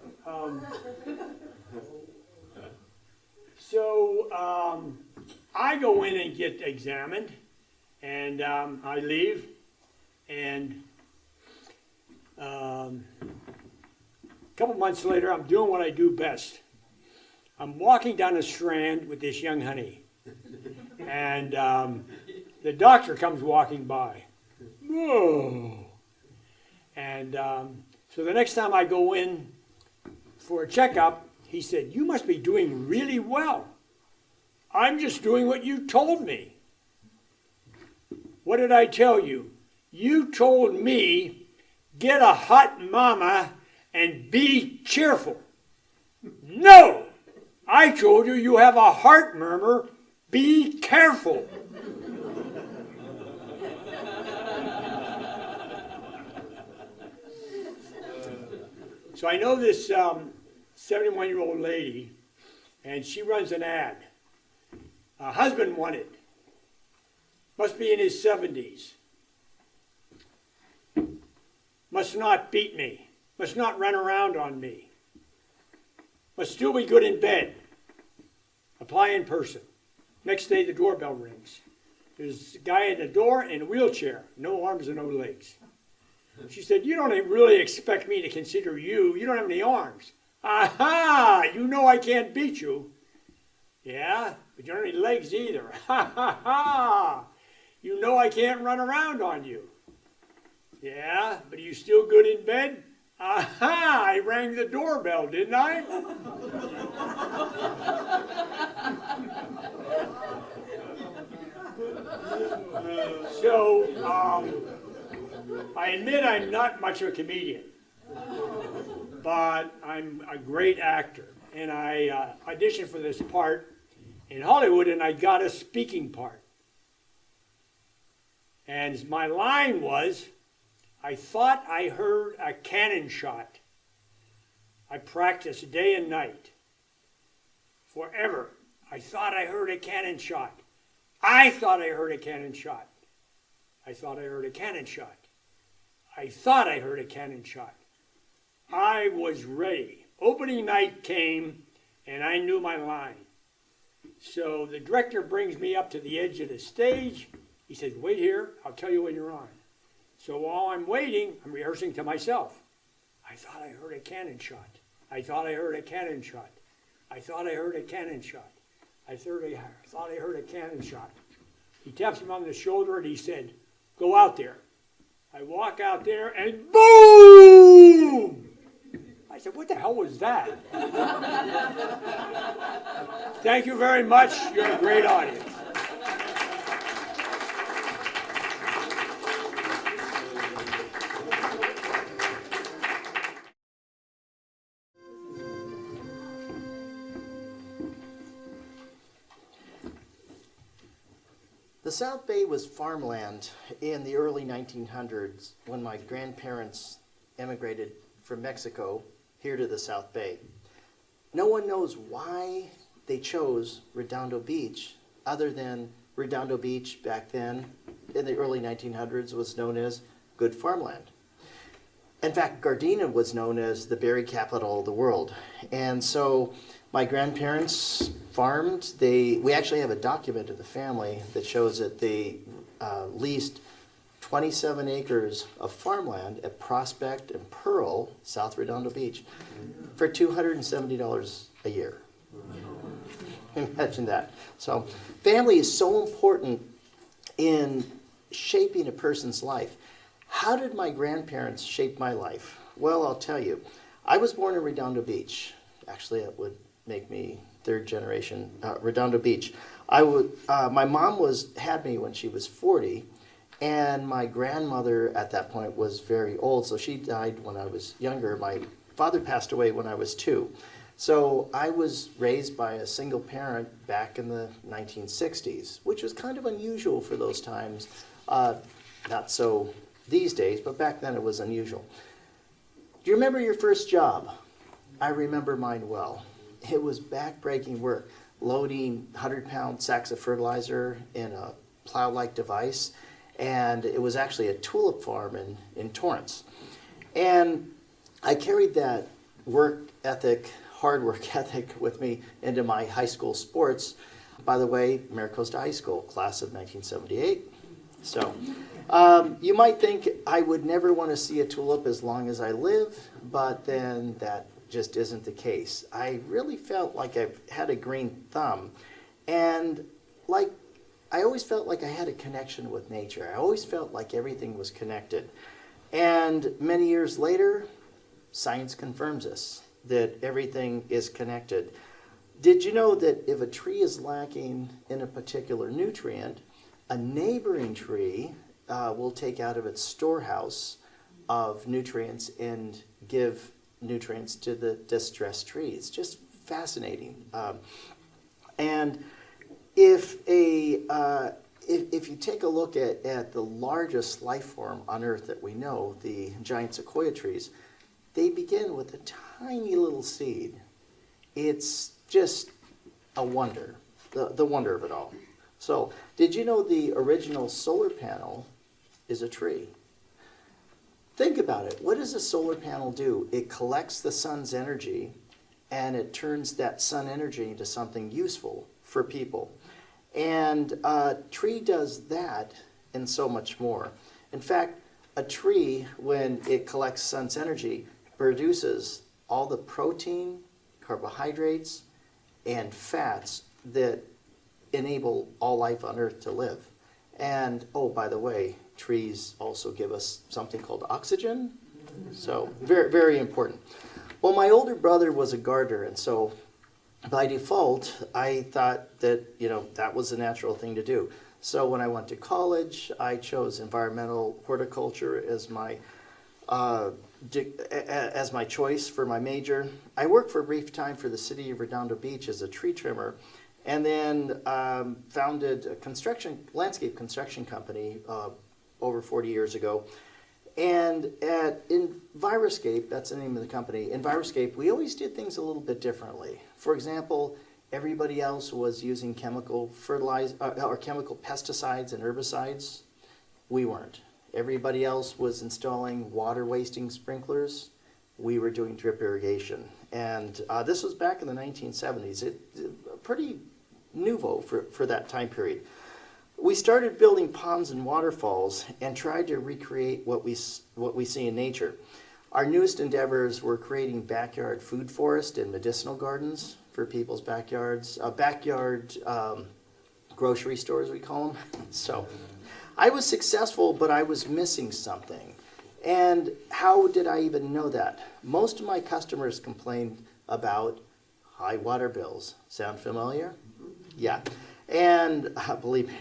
So I go in and get examined, and I leave, and A couple months later, I'm doing what I do best. I'm walking down the Strand with this young honey, and the doctor comes walking by. Whoa. And so the next time I go in for a checkup, he said, "You must be doing really well. I'm just doing what you told me." What did I tell you? You told me, get a hot mama and be cheerful. No! I told you you have a heart murmur. Be careful. So I know this 71-year-old lady, and she runs an ad. Husband wanted. Must be in his 70s. Must not beat me. Must not run around on me. Must still be good in bed. Apply in person. Next day the doorbell rings. There's a guy at the door in a wheelchair. No arms and no legs. She said, "You don't really expect me to consider you. You don't have any arms." "Aha! You know I can't beat you." "Yeah, but you don't have any legs either." "Ha ha ha! You know I can't run around on you." "Yeah, but are you still good in bed?" "Aha! I rang the doorbell, didn't I?" So, I admit I'm not much of a comedian, but I'm a great actor. And I auditioned for this part in Hollywood, and I got a speaking part. And my line was, "I thought I heard a cannon shot." I practiced day and night. Forever. I thought I heard a cannon shot. I thought I heard a cannon shot. I thought I heard a cannon shot. I thought I heard a cannon shot. I was ready. Opening night came, and I knew my line. So the director brings me up to the edge of the stage. He says, "Wait here, I'll tell you when you're on." So while I'm waiting, I'm rehearsing to myself. I thought I heard a cannon shot. I thought I heard a cannon shot. I thought I heard a cannon shot. I thought I heard a cannon shot. He taps me on the shoulder and he said, "Go out there." I walk out there and boom! I said, "What the hell was that?" Thank you very much. You're a great audience. The South Bay was farmland in the early 1900s when my grandparents emigrated from Mexico here to the South Bay. No one knows why they chose Redondo Beach, other than Redondo Beach back then in the early 1900s was known as good farmland. In fact, Gardena was known as the berry capital of the world. And so my grandparents farmed. We actually have a document of the family that shows that they leased 27 acres of farmland at Prospect and Pearl, South Redondo Beach, for $270 a year. Imagine that. So family is so important in shaping a person's life. How did my grandparents shape my life? Well, I'll tell you. I was born in Redondo Beach. Actually, it would make me third generation Redondo Beach. My mom had me when she was 40, and my grandmother at that point was very old, so she died when I was younger. My father passed away when I was 2. So I was raised by a single parent back in the 1960s, which was kind of unusual for those times. Not so these days, but back then it was unusual. Do you remember your first job? I remember mine well. It was back-breaking work, loading 100-pound sacks of fertilizer in a plow-like device, and it was actually a tulip farm in Torrance. And I carried that hard work ethic with me into my high school sports. By the way, Maricosta High School, class of 1978. So You might think I would never want to see a tulip as long as I live, but then that just isn't the case. I really felt like I've had a green thumb, and like I always felt like I had a connection with nature. I always felt like everything was connected. And many years later, science confirms this, that everything is connected. Did you know that if a tree is lacking in a particular nutrient, a neighboring tree will take out of its storehouse of nutrients and give nutrients to the distressed tree? It's just fascinating. And if you take a look at the largest life form on Earth that we know, the giant sequoia trees, they begin with a tiny little seed. It's just a wonder, the wonder of it all. So, did you know the original solar panel is a tree? Think about it. What does a solar panel do? It collects the sun's energy and it turns that sun energy into something useful for people. And a tree does that and so much more. In fact, a tree, when it collects sun's energy, produces all the protein, carbohydrates, and fats that enable all life on Earth to live. And, oh, by the way, trees also give us something called oxygen. So, very, very important. Well, my older brother was a gardener, and so by default, I thought that, that was a natural thing to do. So when I went to college, I chose environmental horticulture as my choice for my major. I worked for a brief time for the city of Redondo Beach as a tree trimmer, and then founded a landscape construction company over 40 years ago. And at Enviroscape, that's the name of the company, Enviroscape, we always did things a little bit differently. For example, everybody else was using chemical chemical pesticides and herbicides. We weren't. Everybody else was installing water wasting sprinklers. We were doing drip irrigation. And this was back in the 1970s. Pretty nouveau for that time period. We started building ponds and waterfalls and tried to recreate what we see in nature. Our newest endeavors were creating backyard food forest and medicinal gardens for people's backyards, backyard grocery stores, we call them. So I was successful, but I was missing something. And how did I even know that? Most of my customers complained about high water bills. Sound familiar? Yeah. And believe me,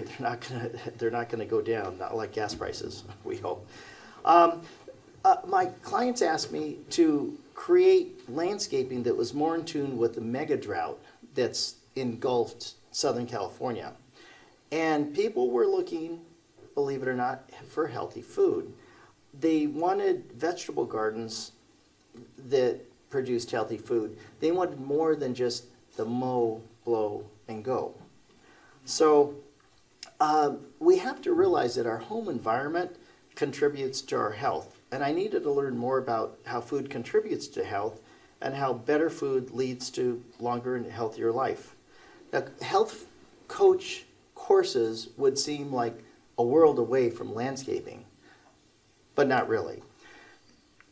they're not gonna go down, not like gas prices, we hope. My clients asked me to create landscaping that was more in tune with the mega drought that's engulfed Southern California. And people were looking, believe it or not, for healthy food. They wanted vegetable gardens that produced healthy food. They wanted more than just the mow, blow, and go. So we have to realize that our home environment contributes to our health. And I needed to learn more about how food contributes to health and how better food leads to longer and healthier life. Now, health coach courses would seem like a world away from landscaping, but not really.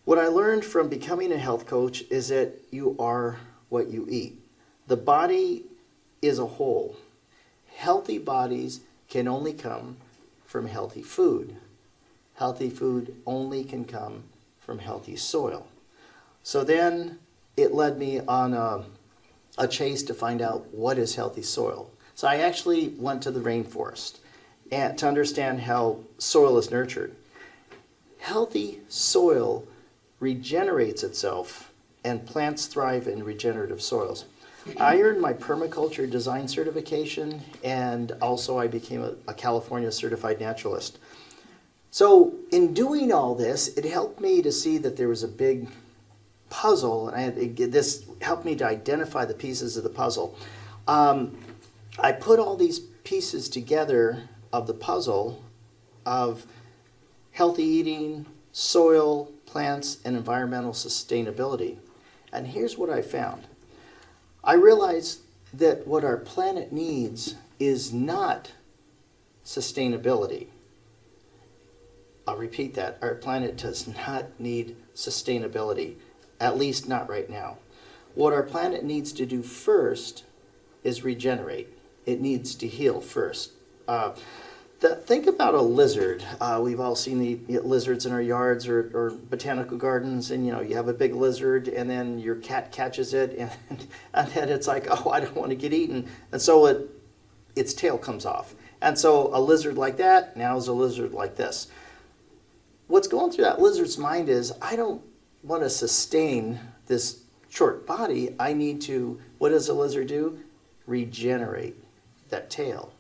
What I learned from becoming a health coach is that you are what you eat. The body is a whole. Healthy bodies can only come from healthy food. Healthy food only can come from healthy soil. So then it led me on a chase to find out what is healthy soil. So I actually went to the rainforest and to understand how soil is nurtured. Healthy soil regenerates itself and plants thrive in regenerative soils. I earned my permaculture design certification, and also I became a California certified naturalist. So in doing all this, it helped me to see that there was a big puzzle, and this helped me to identify the pieces of the puzzle. I put all these pieces together of the puzzle of healthy eating, soil, plants, and environmental sustainability. And here's what I found. I realized that what our planet needs is not sustainability. I'll repeat that. Our planet does not need sustainability, at least not right now. What our planet needs to do first is regenerate. It needs to heal first. Think about a lizard. We've all seen the lizards in our yards or botanical gardens, and you have a big lizard, and then your cat catches it, and then it's like, oh, I don't want to get eaten, and so its tail comes off. And so a lizard like that now is a lizard like this. What's going through that lizard's mind is, I don't want to sustain this short body. I need to, what does a lizard do? Regenerate that tail.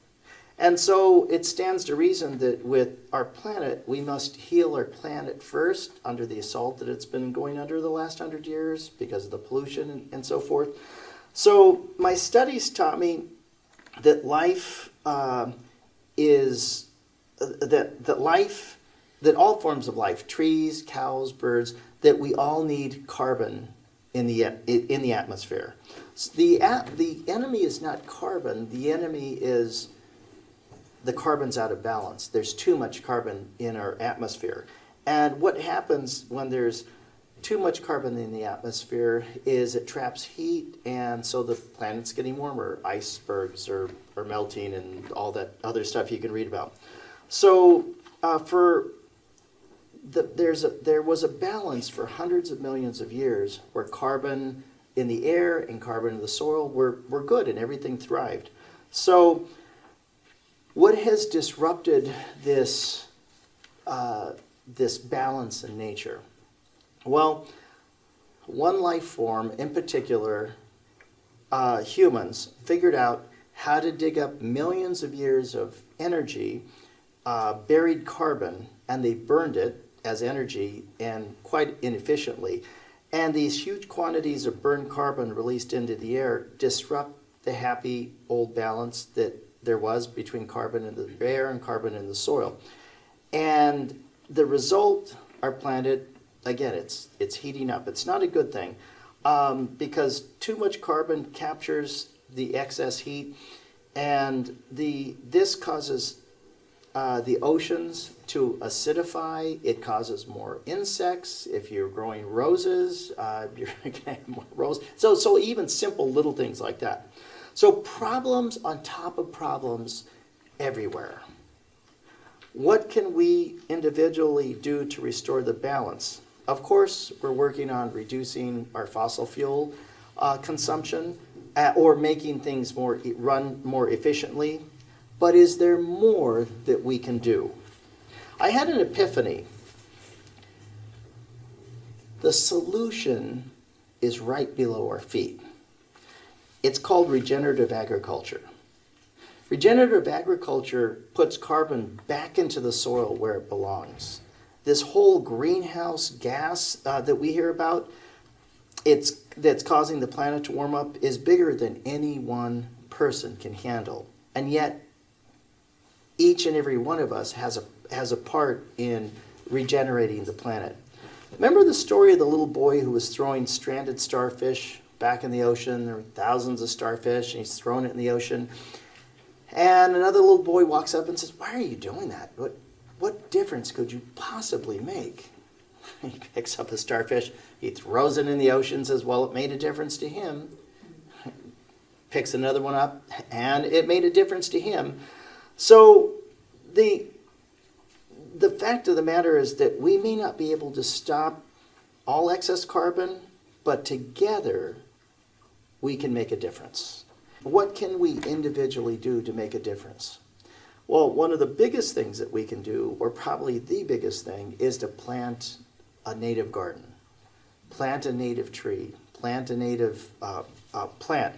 And so it stands to reason that with our planet, we must heal our planet first under the assault that it's been going under the last 100 years because of the pollution and so forth. So my studies taught me that life that all forms of life, trees, cows, birds, that we all need carbon in the atmosphere. The enemy is not carbon. The enemy is the carbon's out of balance. There's too much carbon in our atmosphere. And what happens when there's too much carbon in the atmosphere is it traps heat, and so the planet's getting warmer. Icebergs are melting and all that other stuff you can read about. So there was a balance for hundreds of millions of years where carbon in the air and carbon in the soil were good and everything thrived. So what has disrupted this balance in nature? Well, one life form in particular, humans, figured out how to dig up millions of years of energy, buried carbon, and they burned it as energy, and quite inefficiently. And these huge quantities of burned carbon released into the air disrupt the happy old balance that there was between carbon in the air and carbon in the soil. And the result, our planet, again, it's heating up. It's not a good thing because too much carbon captures the excess heat, and this causes the oceans to acidify. It causes more insects. If you're growing roses, you're going to have more roses. So even simple little things like that. So problems on top of problems everywhere. What can we individually do to restore the balance? Of course, we're working on reducing our fossil fuel consumption or making things run more efficiently. But is there more that we can do? I had an epiphany. The solution is right below our feet. It's called regenerative agriculture. Regenerative agriculture puts carbon back into the soil where it belongs. This whole greenhouse gas that we hear about, that's causing the planet to warm up, is bigger than any one person can handle. And yet, each and every one of us has a part in regenerating the planet. Remember the story of the little boy who was throwing stranded starfish back in the ocean? There were thousands of starfish, and he's throwing it in the ocean. And another little boy walks up and says, "Why are you doing that? What difference could you possibly make?" He picks up a starfish, he throws it in the ocean, says, "Well, it made a difference to him." Picks another one up, and it made a difference to him. So the fact of the matter is that we may not be able to stop all excess carbon, but together we can make a difference. What can we individually do to make a difference? Well, one of the biggest things that we can do, or probably the biggest thing, is to plant a native garden. Plant a native tree. Plant a native plant.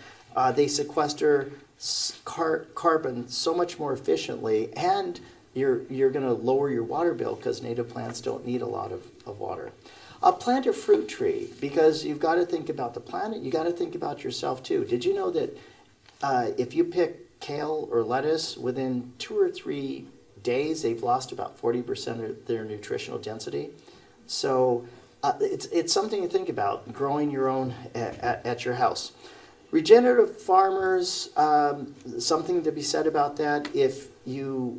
They sequester carbon so much more efficiently, and you're going to lower your water bill because native plants don't need a lot of water. Plant a fruit tree, because you've got to think about the planet. You got to think about yourself too. Did you know that if you pick kale or lettuce, within 2 or 3 days they've lost about 40% of their nutritional density? So it's something to think about, growing your own at your house. Regenerative farmers, something to be said about that. If you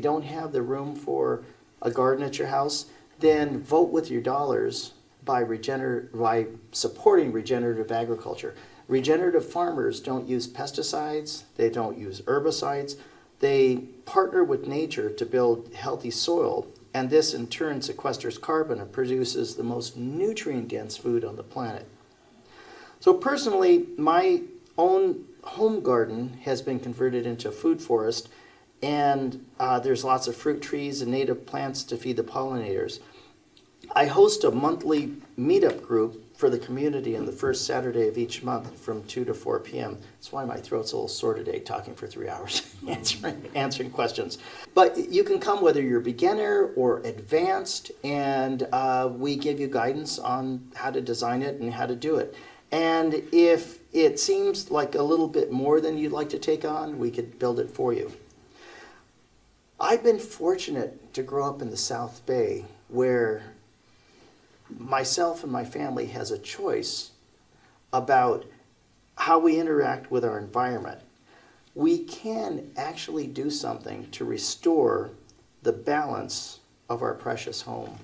don't have the room for a garden at your house, then vote with your dollars by supporting regenerative agriculture. Regenerative farmers don't use pesticides, they don't use herbicides, they partner with nature to build healthy soil, and this in turn sequesters carbon and produces the most nutrient-dense food on the planet. So personally, my own home garden has been converted into a food forest, and there's lots of fruit trees and native plants to feed the pollinators. I host a monthly meetup group for the community on the first Saturday of each month from 2 to 4 p.m. That's why my throat's a little sore today, talking for 3 hours, answering questions. But you can come whether you're beginner or advanced, and we give you guidance on how to design it and how to do it. And if it seems like a little bit more than you'd like to take on, we could build it for you. I've been fortunate to grow up in the South Bay, where myself and my family has a choice about how we interact with our environment. We can actually do something to restore the balance of our precious home,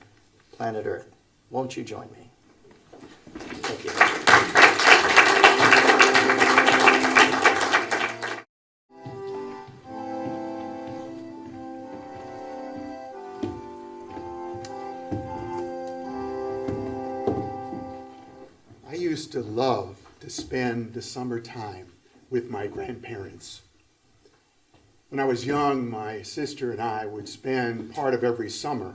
planet Earth. Won't you join me? Thank you. I used to love to spend the summertime with my grandparents. When I was young, my sister and I would spend part of every summer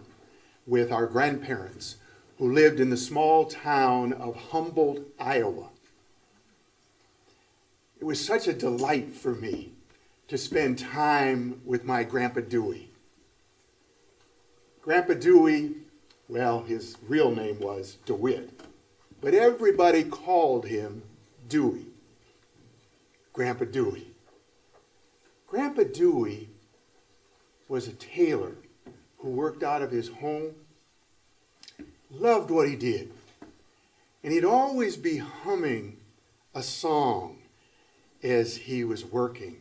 with our grandparents, who lived in the small town of Humboldt, Iowa. It was such a delight for me to spend time with my Grandpa Dewey. Grandpa Dewey, well, his real name was DeWitt, but everybody called him Dewey. Grandpa Dewey. Grandpa Dewey was a tailor who worked out of his home, loved what he did, and he'd always be humming a song as he was working.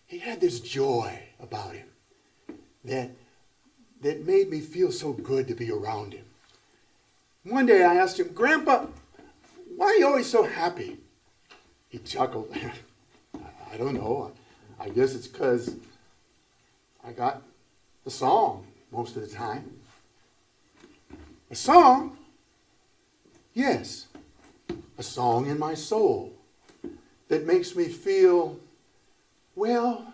He had this joy about him that made me feel so good to be around him. One day I asked him, "Grandpa, why are you always so happy?" He chuckled. I don't know. I guess it's because I got the song most of the time. A song? Yes. A song in my soul that makes me feel, well,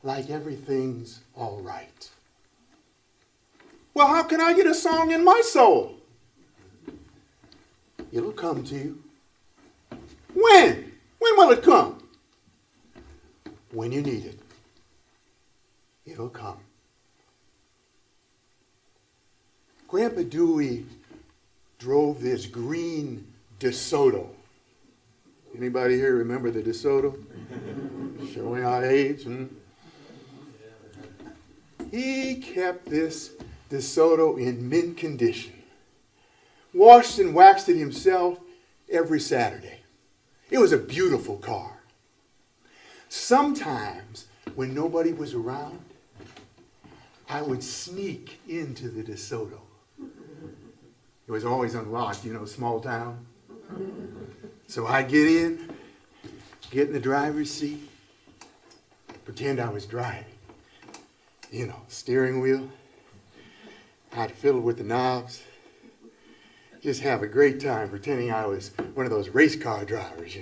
like everything's all right. Well, how can I get a song in my soul? It'll come to you. When? When will it come? When you need it. It'll come. Grandpa Dewey drove this green DeSoto. Anybody here remember the DeSoto? Showing our age. He kept this DeSoto in mint condition. Washed and waxed it himself every Saturday. It was a beautiful car. Sometimes, when nobody was around, I would sneak into the DeSoto. It was always unlocked, small town. So I'd get in the driver's seat, pretend I was driving. Steering wheel. I'd fiddle with the knobs. Just have a great time pretending I was one of those race car drivers,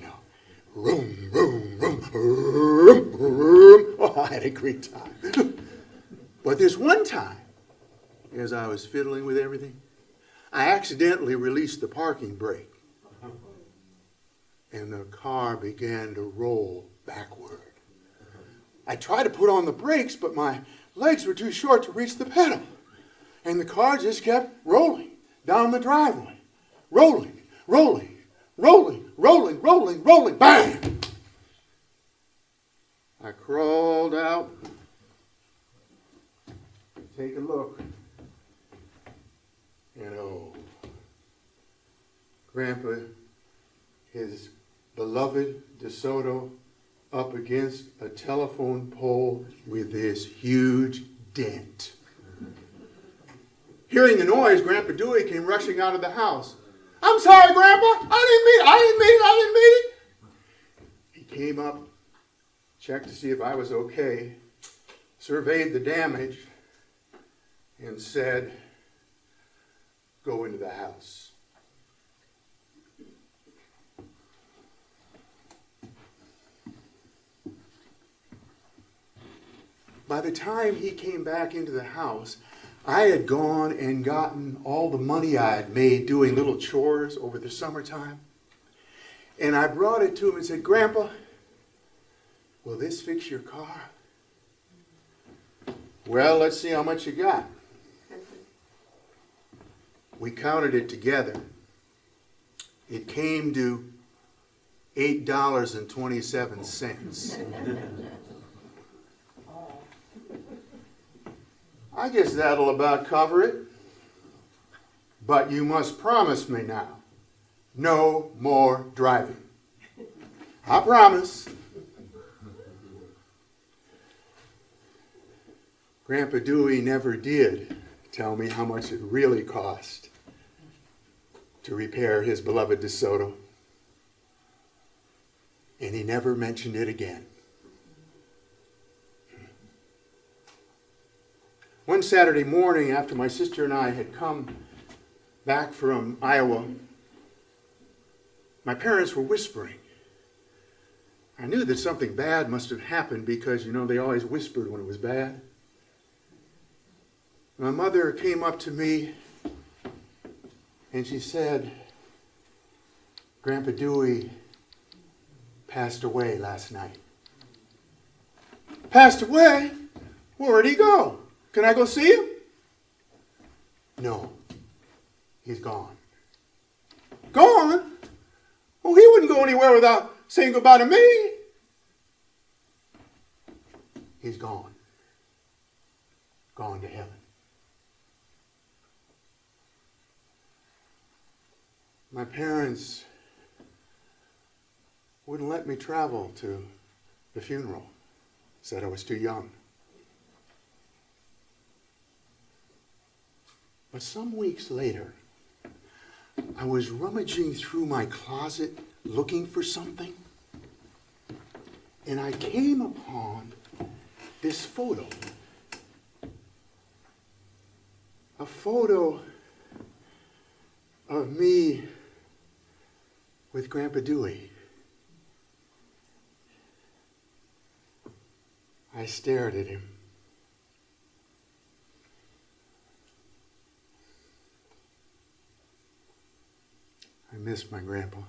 Vroom, vroom, vroom, vroom, vroom. Oh, I had a great time. But this one time, as I was fiddling with everything, I accidentally released the parking brake. And the car began to roll backward. I tried to put on the brakes, but my legs were too short to reach the pedal. And the car just kept rolling down the driveway. Rolling, rolling, rolling, rolling, rolling, rolling, bang! I crawled out take a look. And oh, Grandpa, his beloved DeSoto up against a telephone pole with this huge dent. Hearing the noise, Grandpa Dewey came rushing out of the house. I'm sorry, Grandpa. I didn't mean it. He came up, checked to see if I was okay, surveyed the damage, and said, go into the house. By the time he came back into the house, I had gone and gotten all the money I had made doing little chores over the summertime. And I brought it to him and said, Grandpa, will this fix your car? Well, let's see how much you got. We counted it together. It came to $8.27. I guess that'll about cover it. But you must promise me now, no more driving. I promise. Grandpa Dewey never did tell me how much it really cost to repair his beloved DeSoto. And he never mentioned it again. One Saturday morning, after my sister and I had come back from Iowa, my parents were whispering. I knew that something bad must have happened because, they always whispered when it was bad. My mother came up to me and she said, Grandpa Dewey passed away last night. Passed away? Where'd he go? Can I go see him? No, he's gone. Gone? Well, he wouldn't go anywhere without saying goodbye to me. He's gone. Gone to heaven. My parents wouldn't let me travel to the funeral. Said I was too young. But some weeks later, I was rummaging through my closet looking for something, and I came upon this photo. A photo of me with Grandpa Dewey. I stared at him. I miss my grandpa.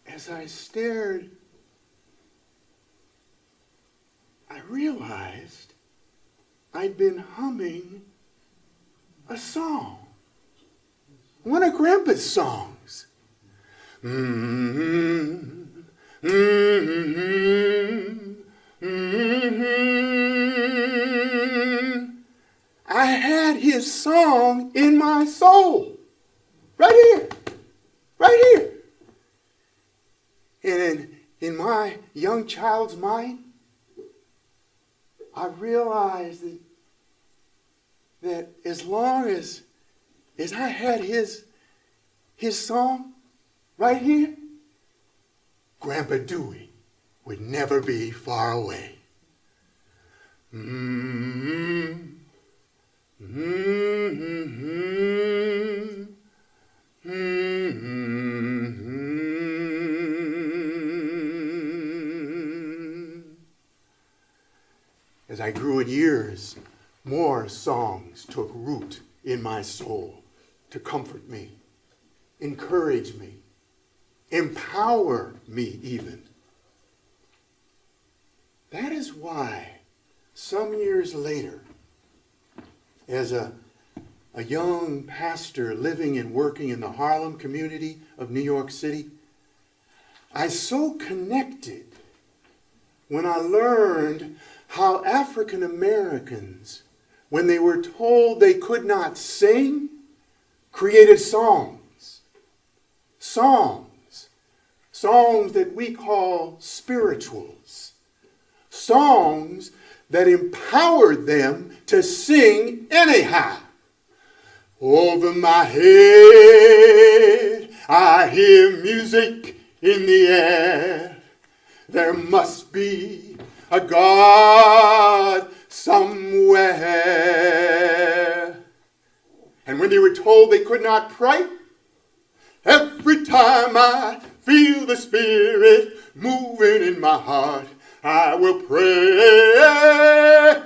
As I stared, I realized I'd been humming a song. One of Grandpa's songs. I had his song in my soul. Right here. Right here. And in my young child's mind, I realized that as long as I had his song right here, Grandpa Dewey would never be far away. As I grew in years, more songs took root in my soul to comfort me, encourage me, empower me even That is why some years later, as a young pastor living and working in the Harlem community of New York City, I so connected when I learned how African Americans, when they were told they could not sing, created songs. Songs that we call spirituals. Songs that empowered them to sing anyhow. Over my head, I hear music in the air. There must be a God somewhere. And when they were told they could not pray, every time I feel the Spirit moving in my heart, I will pray.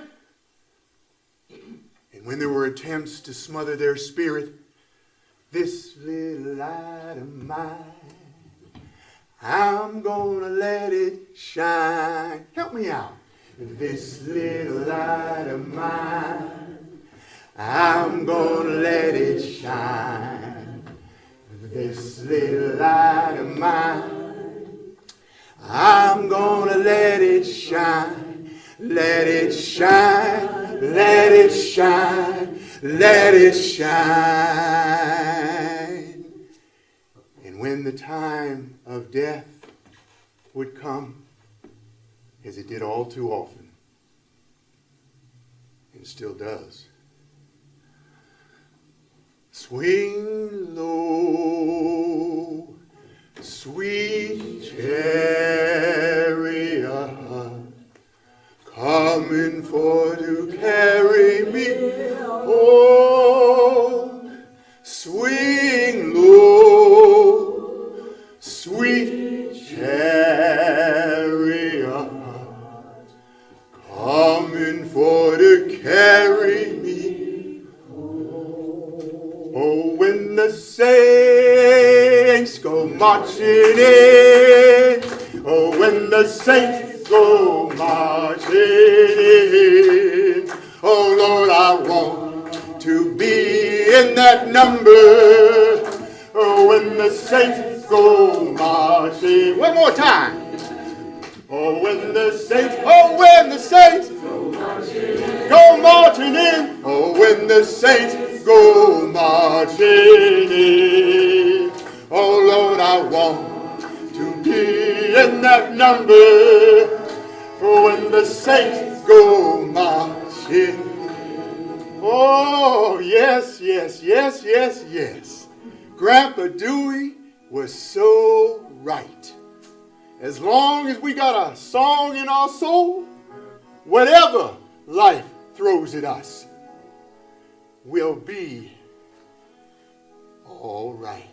And when there were attempts to smother their spirit, this little light of mine, I'm gonna let it shine. Help me out. This little light of mine, I'm gonna let it shine. This little light of mine, I'm gonna let it shine. Let it shine, let it shine, let it shine. And when the time of death would come, as it did all too often, and still does, swing low, sweet chariot, coming for to carry me home. Swing low, sweet chariot, coming for to carry me home. Oh, when the saints go marching in, oh, when the saints go marching in, oh Lord, I want to be in that number. Oh, when the saints go marching. One more time. Oh, when the saints go marching in. Oh, when the saints go marching in. Oh, Lord, I want to be in that number. Oh, when the saints go marching. Oh, yes, yes, yes, yes, yes. Grandpa Dewey was so right. As long as we got a song in our soul, whatever life throws at us, we'll be all right.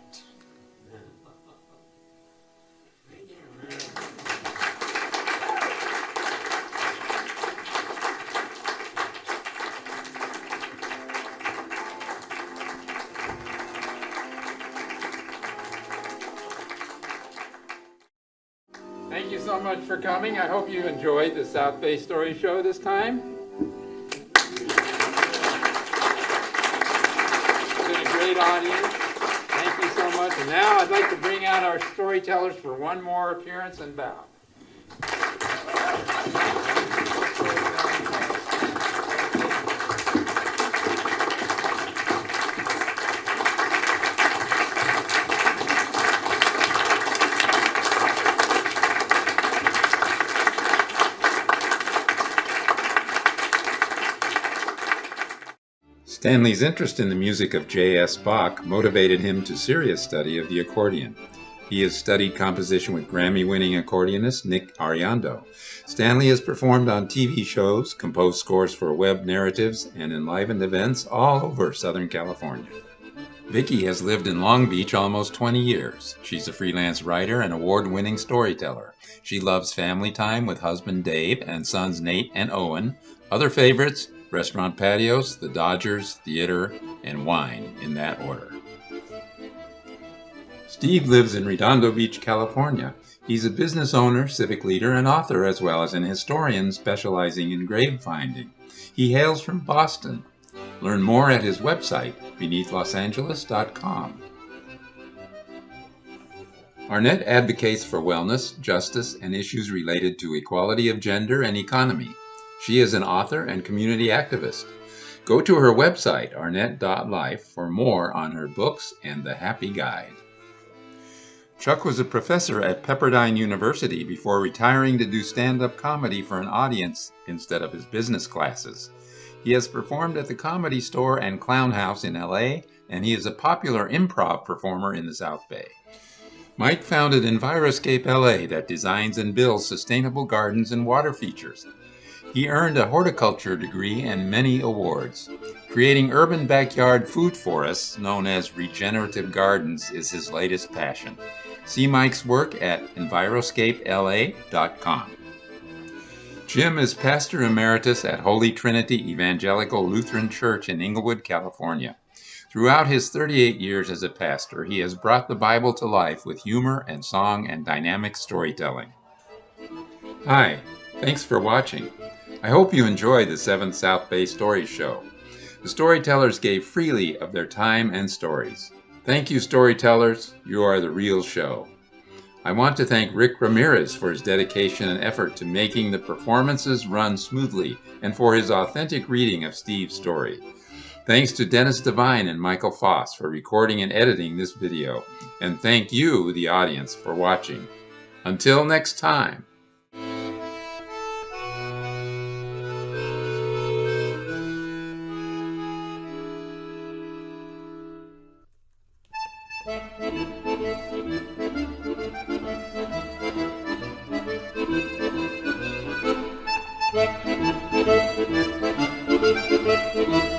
Thank you so much for coming. I hope you enjoyed the South Bay Story Show this time. It's been a great audience. Thank you so much. And now I'd like to bring out our storytellers for one more appearance and bow. Stanley's interest in the music of J.S. Bach motivated him to serious study of the accordion. He has studied composition with Grammy-winning accordionist Nick Ariando. Stanley has performed on TV shows, composed scores for web narratives, and enlivened events all over Southern California. Vicki has lived in Long Beach almost 20 years. She's a freelance writer and award-winning storyteller. She loves family time with husband Dave and sons Nate and Owen. Other favorites: restaurant patios, the Dodgers, theater, and wine, in that order. Steve lives in Redondo Beach, California. He's a business owner, civic leader, and author, as well as an historian specializing in grave finding. He hails from Boston. Learn more at his website, beneathlOS.com. Arnett advocates for wellness, justice, and issues related to equality of gender and economy. She is an author and community activist. Go to her website, arnett.life, for more on her books and the Happy Guide. Chuck was a professor at Pepperdine University before retiring to do stand-up comedy for an audience instead of his business classes. He has performed at the Comedy Store and Clown House in LA, and he is a popular improv performer in the South Bay. Mike founded Enviroscape LA that designs and builds sustainable gardens and water features. He earned a horticulture degree and many awards. Creating urban backyard food forests known as regenerative gardens is his latest passion. See Mike's work at enviroscapela.com. Jim is pastor emeritus at Holy Trinity Evangelical Lutheran Church in Inglewood, California. Throughout his 38 years as a pastor, he has brought the Bible to life with humor and song and dynamic storytelling. Hi, thanks for watching. I hope you enjoyed the 7th South Bay Stories Show. The storytellers gave freely of their time and stories. Thank you, storytellers. You are the real show. I want to thank Rick Ramirez for his dedication and effort to making the performances run smoothly and for his authentic reading of Steve's story. Thanks to Dennis Devine and Michael Foss for recording and editing this video. And thank you, the audience, for watching. Until next time. Thank you.